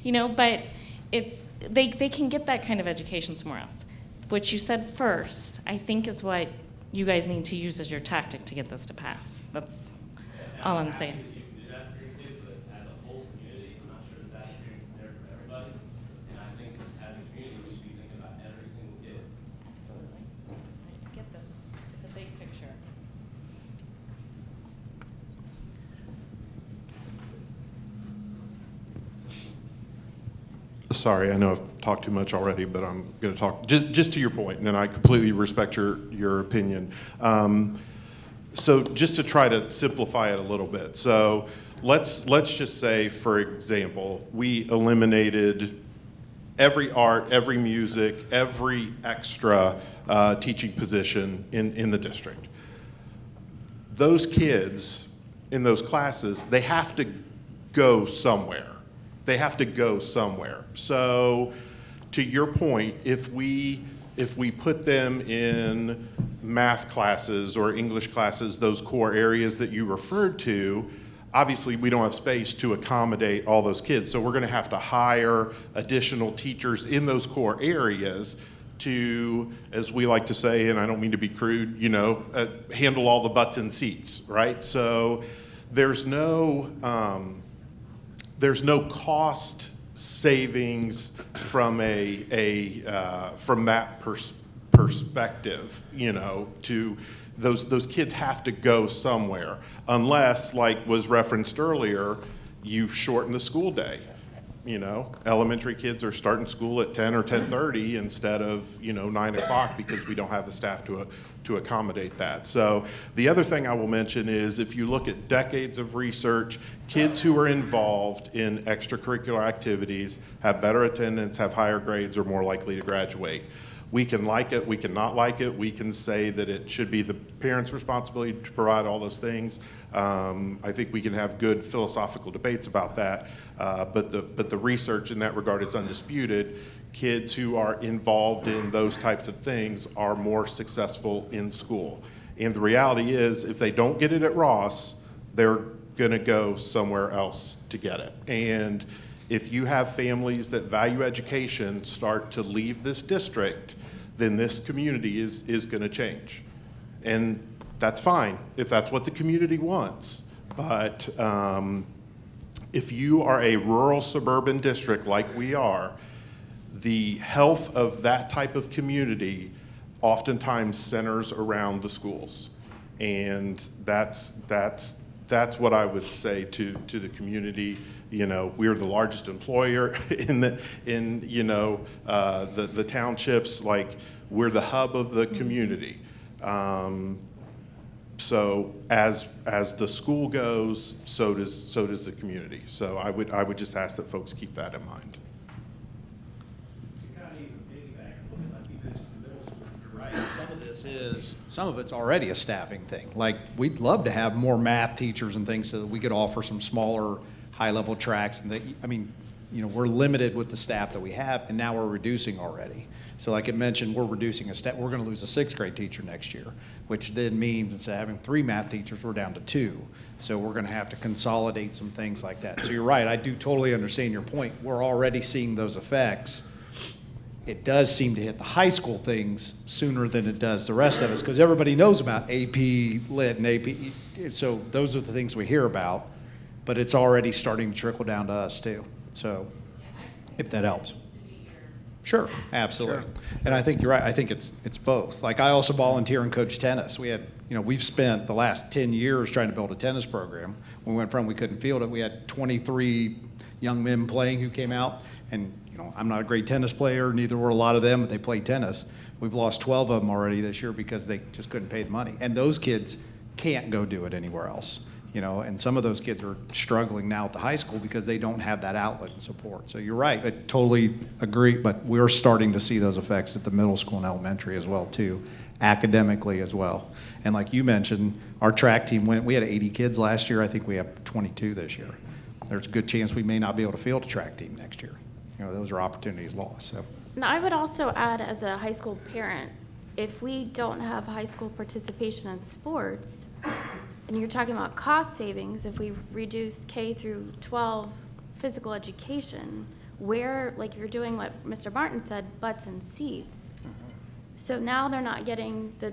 You know, but they can get that kind of education somewhere else. What you said first, I think, is what you guys need to use as your tactic to get this to pass. That's all I'm saying. Sorry, I know I've talked too much already, but I'm going to talk just to your point, and I completely respect your opinion. So just to try to simplify it a little bit. So let's just say, for example, we eliminated every art, every music, every extra teaching position in the district. Those kids in those classes, they have to go somewhere. They have to go somewhere. So to your point, if we put them in math classes or English classes, those core areas that you referred to, obviously we don't have space to accommodate all those kids. So we're going to have to hire additional teachers in those core areas to, as we like to say, and I don't mean to be crude, you know, handle all the butts in seats, right? So there's no cost savings from from that perspective, you know, to those kids have to go somewhere, unless, like was referenced earlier, you shorten the school day. You know, elementary kids are starting school at 10 or 10:30 instead of, you know, 9 o'clock because we don't have the staff to accommodate that. So the other thing I will mention is, if you look at decades of research, kids who are involved in extracurricular activities have better attendance, have higher grades, are more likely to graduate. We can like it, we can not like it, we can say that it should be the parents' responsibility to provide all those things. I think we can have good philosophical debates about that, but the research in that regard is undisputed. Kids who are involved in those types of things are more successful in school. And the reality is, if they don't get it at Ross, they're gonna go somewhere else to get it. And if you have families that value education start to leave this district, then this community is going to change. And that's fine if that's what the community wants. But if you are a rural suburban district like we are, the health of that type of community oftentimes centers around the schools. And that's what I would say to the community. You know, we're the largest employer in the townships. Like, we're the hub of the community. So as the school goes, so does the community. So I would just ask that folks keep that in mind. Some of it's already a staffing thing. Like, we'd love to have more math teachers and things so that we could offer some smaller, high-level tracks. And I mean, you know, we're limited with the staff that we have, and now we're reducing already. So like it mentioned, we're reducing we're going to lose a 6th grade teacher next year, which then means instead of having 3 math teachers, we're down to 2. So we're going to have to consolidate some things like that. So you're right, I do totally understand your point. We're already seeing those effects. it does seem to hit the high school things sooner than it does the rest of us, because everybody knows about AP Lit and AP, so those are the things we hear about, but it's already starting to trickle down to us too. So, if that helps. Sure, absolutely. And I think you're right. I think it's both. Like, I also volunteer and coach tennis. We had, we've spent the last 10 years trying to build a tennis program. We went from we couldn't field it. We had 23 young men playing who came out, and I'm not a great tennis player. Neither were a lot of them, but they played tennis. We've lost 12 of them already this year because they just couldn't pay the money. And those kids can't go do it anywhere else. And some of those kids are struggling now at the high school because they don't have that outlet and support. So you're right, I totally agree, but we're starting to see those effects at the middle school and elementary as well too, academically as well. And like you mentioned, our track team we had 80 kids last year. I think we have 22 this year. There's a good chance we may not be able to field a track team next year. Those are opportunities lost. So. Now, I would also add, as a high school parent, if we don't have high school participation in sports, and you're talking about cost savings, if we reduce K through 12 physical education, where, like you're doing what Mr. Martin said, butts and seats. So now they're not getting the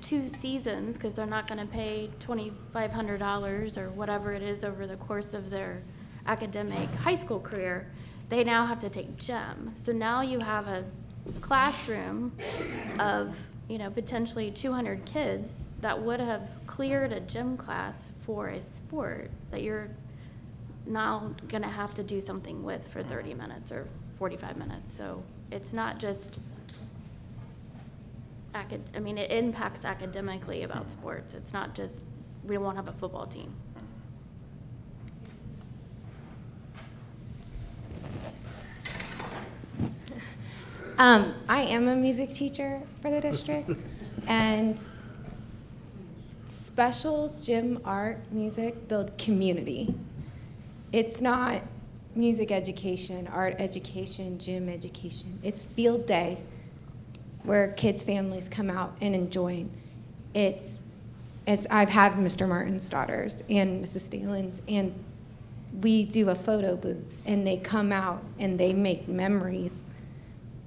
two seasons, because they're not going to pay $2,500 or whatever it is over the course of their academic high school career. They now have to take gym. So now you have a classroom of potentially 200 kids that would have cleared a gym class for a sport that you're now going to have to do something with for 30 minutes or 45 minutes. So it's not just, it impacts academically about sports. It's not just, we won't have a football team. I am a music teacher for the district, and specials, gym, art, music build community. It's not music education, art education, gym education. It's field day where kids' families come out and enjoy. I've had Mr. Martin's daughters and Mrs. Stalen's, and we do a photo booth, and they come out and they make memories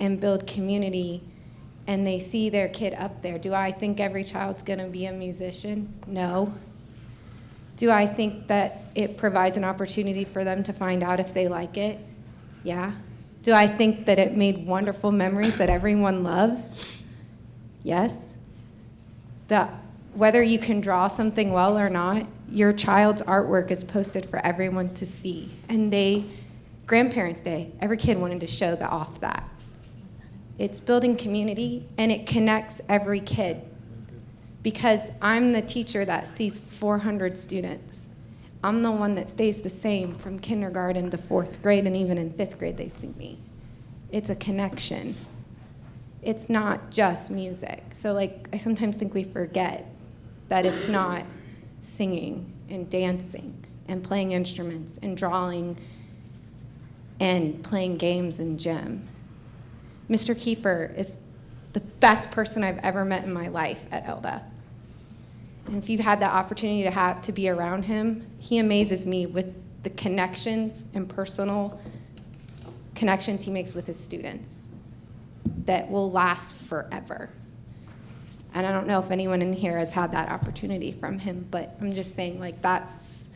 and build community, and they see their kid up there. Do I think every child's gonna be a musician? No. Do I think that it provides an opportunity for them to find out if they like it? Yeah. Do I think that it made wonderful memories that everyone loves? Yes. Whether you can draw something well or not, your child's artwork is posted for everyone to see. And Grandparents' Day, every kid wanted to show off that. It's building community, and it connects every kid. Because I'm the teacher that sees 400 students. I'm the one that stays the same from kindergarten to 4th grade, and even in 5th grade they see me. It's a connection. It's not just music. So I sometimes think we forget that it's not singing and dancing and playing instruments and drawing and playing games in gym. Mr. Kiefer is the best person I've ever met in my life at ELDA. And if you've had the opportunity to be around him, he amazes me with the connections and personal connections he makes with his students that will last forever. And I don't know if anyone in here has had that opportunity from him, but I'm just saying that's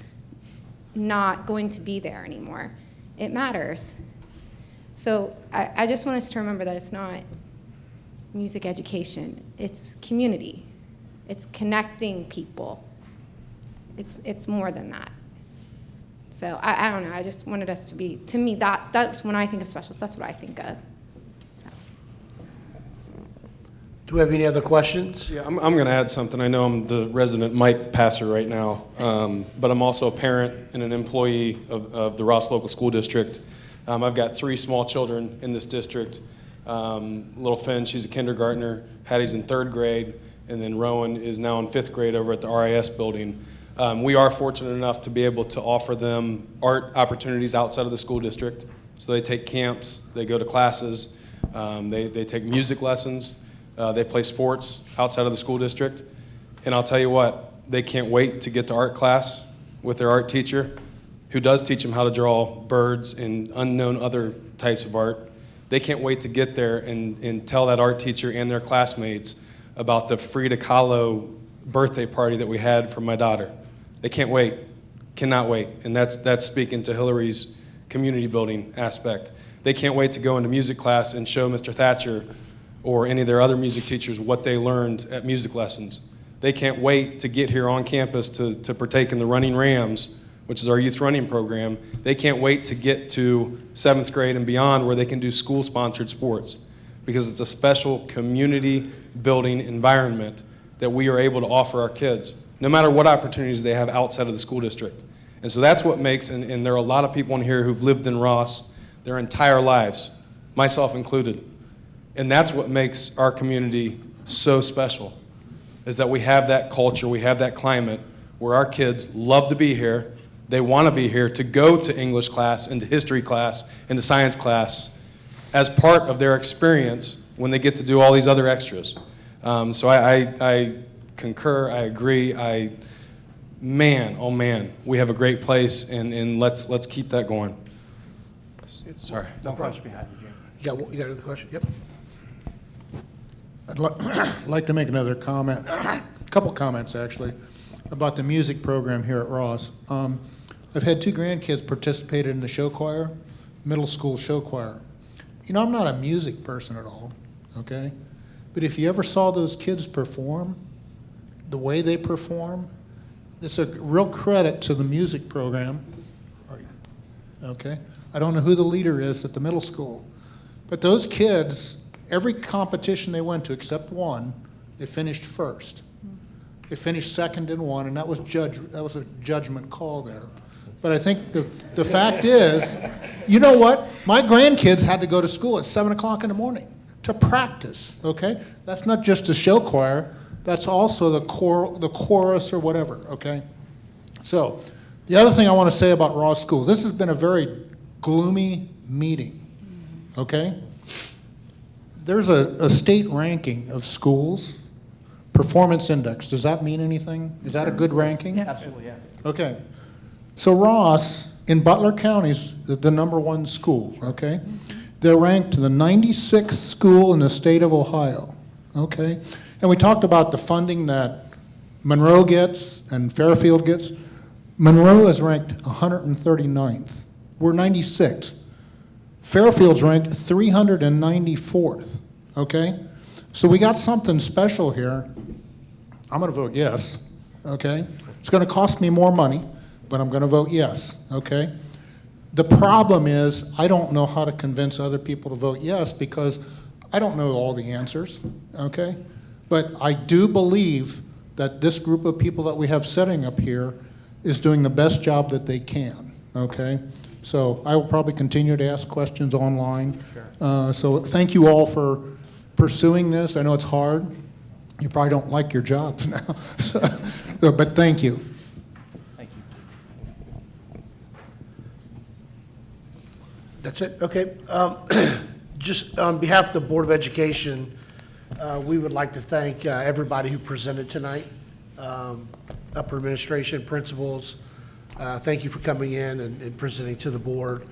not going to be there anymore. It matters. So I just want us to remember that it's not music education, it's community. It's connecting people. It's more than that. So I don't know, I just wanted us to me, that's when I think of specials, that's what I think of. So. Do we have any other questions? Yeah, I'm going to add something. I know I'm the resident mic passer right now, but I'm also a parent and an employee of the Ross Local School District. I've got 3 small children in this district. Little Finn, she's a kindergartner. Hattie's in 3rd grade. And then Rowan is now in 5th grade over at the RIS building. We are fortunate enough to be able to offer them art opportunities outside of the school district. So they take camps, they go to classes, they take music lessons, they play sports outside of the school district. And I'll tell you what, they can't wait to get to art class with their art teacher, who does teach them how to draw birds and unknown other types of art. They can't wait to get there and tell that art teacher and their classmates about the Frida Kahlo birthday party that we had for my daughter. They can't wait, cannot wait. And that's speaking to Hillary's community building aspect. They can't wait to go into music class and show Mr. Thatcher or any of their other music teachers what they learned at music lessons. They can't wait to get here on campus to partake in the Running Rams, which is our youth running program. They can't wait to get to 7th grade and beyond where they can do school-sponsored sports, because it's a special community building environment that we are able to offer our kids, no matter what opportunities they have outside of the school district. And so that's what makes, and there are a lot of people in here who've lived in Ross their entire lives, myself included. And that's what makes our community so special, is that we have that culture, we have that climate where our kids love to be here, they want to be here to go to English class, into history class, into science class, as part of their experience when they get to do all these other extras. So I concur, I agree, man, oh man, we have a great place, and let's keep that going. Sorry. No question behind you, Jim. You got another question? Yep. I'd like to make another comment, a couple comments actually, about the music program here at Ross. I've had 2 grandkids participate in the show choir, middle school show choir. You know, I'm not a music person at all, okay? But if you ever saw those kids perform, the way they perform, it's a real credit to the music program, okay? I don't know who the leader is at the middle school, but those kids, every competition they went to except one, they finished first. They finished second in one, and that was a judgment call there. But I think the fact is, you know what? My grandkids had to go to school at 7 o'clock in the morning to practice, okay? That's not just a show choir, that's also the chorus or whatever, okay? So, the other thing I want to say about Ross Schools, this has been a very gloomy meeting, okay? There's a state ranking of schools, performance index. Does that mean anything? Is that a good ranking? Yes. Absolutely, yeah. Okay. So Ross, in Butler County, is the #1 school, okay? They're ranked the 96th school in the state of Ohio, okay? And we talked about the funding that Monroe gets and Fairfield gets. Monroe is ranked 139th. We're 96th. Fairfield's ranked 394th, okay? So we got something special here. I'm going to vote yes, okay? It's going to cost me more money, but I'm going to vote yes, okay? The problem is I don't know how to convince other people to vote yes because I don't know all the answers, okay? But I do believe that this group of people that we have sitting up here is doing the best job that they can, okay? So I will probably continue to ask questions online. So thank you all for pursuing this. I know it's hard. You probably don't like your jobs now, but thank you. Thank you. That's it? Okay. Just on behalf of the Board of Education, we would like to thank everybody who presented tonight, upper administration, principals. Thank you for coming in and presenting to the board.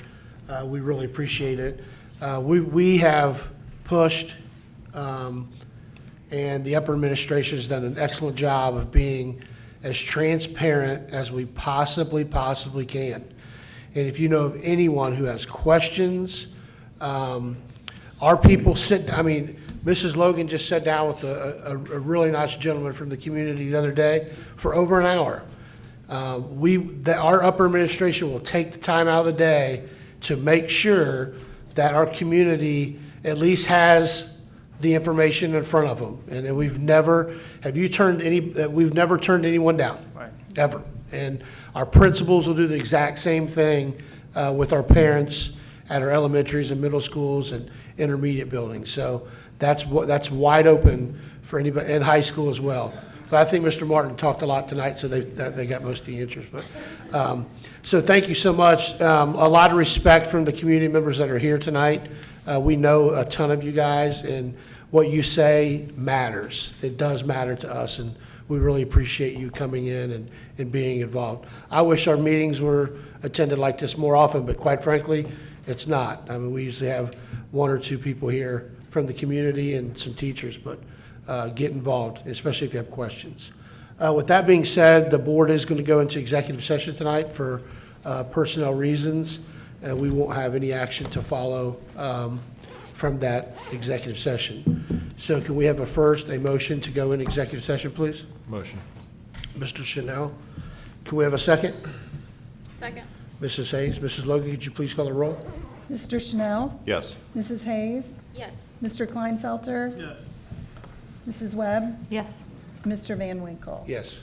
We really appreciate it. We have pushed, and the upper administration has done an excellent job of being as transparent as we possibly can. And if you know of anyone who has questions, our people Mrs. Logan just sat down with a really nice gentleman from the community the other day for over an hour. Our upper administration will take the time out of the day to make sure that our community at least has the information in front of them. And we've never turned anyone down, Right. ever. And our principals will do the exact same thing with our parents at our elementaries and middle schools and intermediate buildings. So that's wide open for anybody, and high school as well. But I think Mr. Martin talked a lot tonight, so they got most of the answers. But so thank you so much. A lot of respect from the community members that are here tonight. We know a ton of you guys, and what you say matters. It does matter to us, and we really appreciate you coming in and being involved. I wish our meetings were attended like this more often, but quite frankly, it's not. I mean, we usually have one or two people here from the community and some teachers, but get involved, especially if you have questions. With that being said, the board is going to go into executive session tonight for personnel reasons, and we won't have any action to follow from that executive session. So can we have a motion to go in executive session, please? Motion. Mr. Chanel. Can we have a second? Second. Mrs. Hayes. Mrs. Logan, could you please call the roll? Mr. Chanel? Yes. Mrs. Hayes? Yes. Mr. Kleinfelter? Yes. Mrs. Webb? Yes. Mr. Van Winkle? Yes.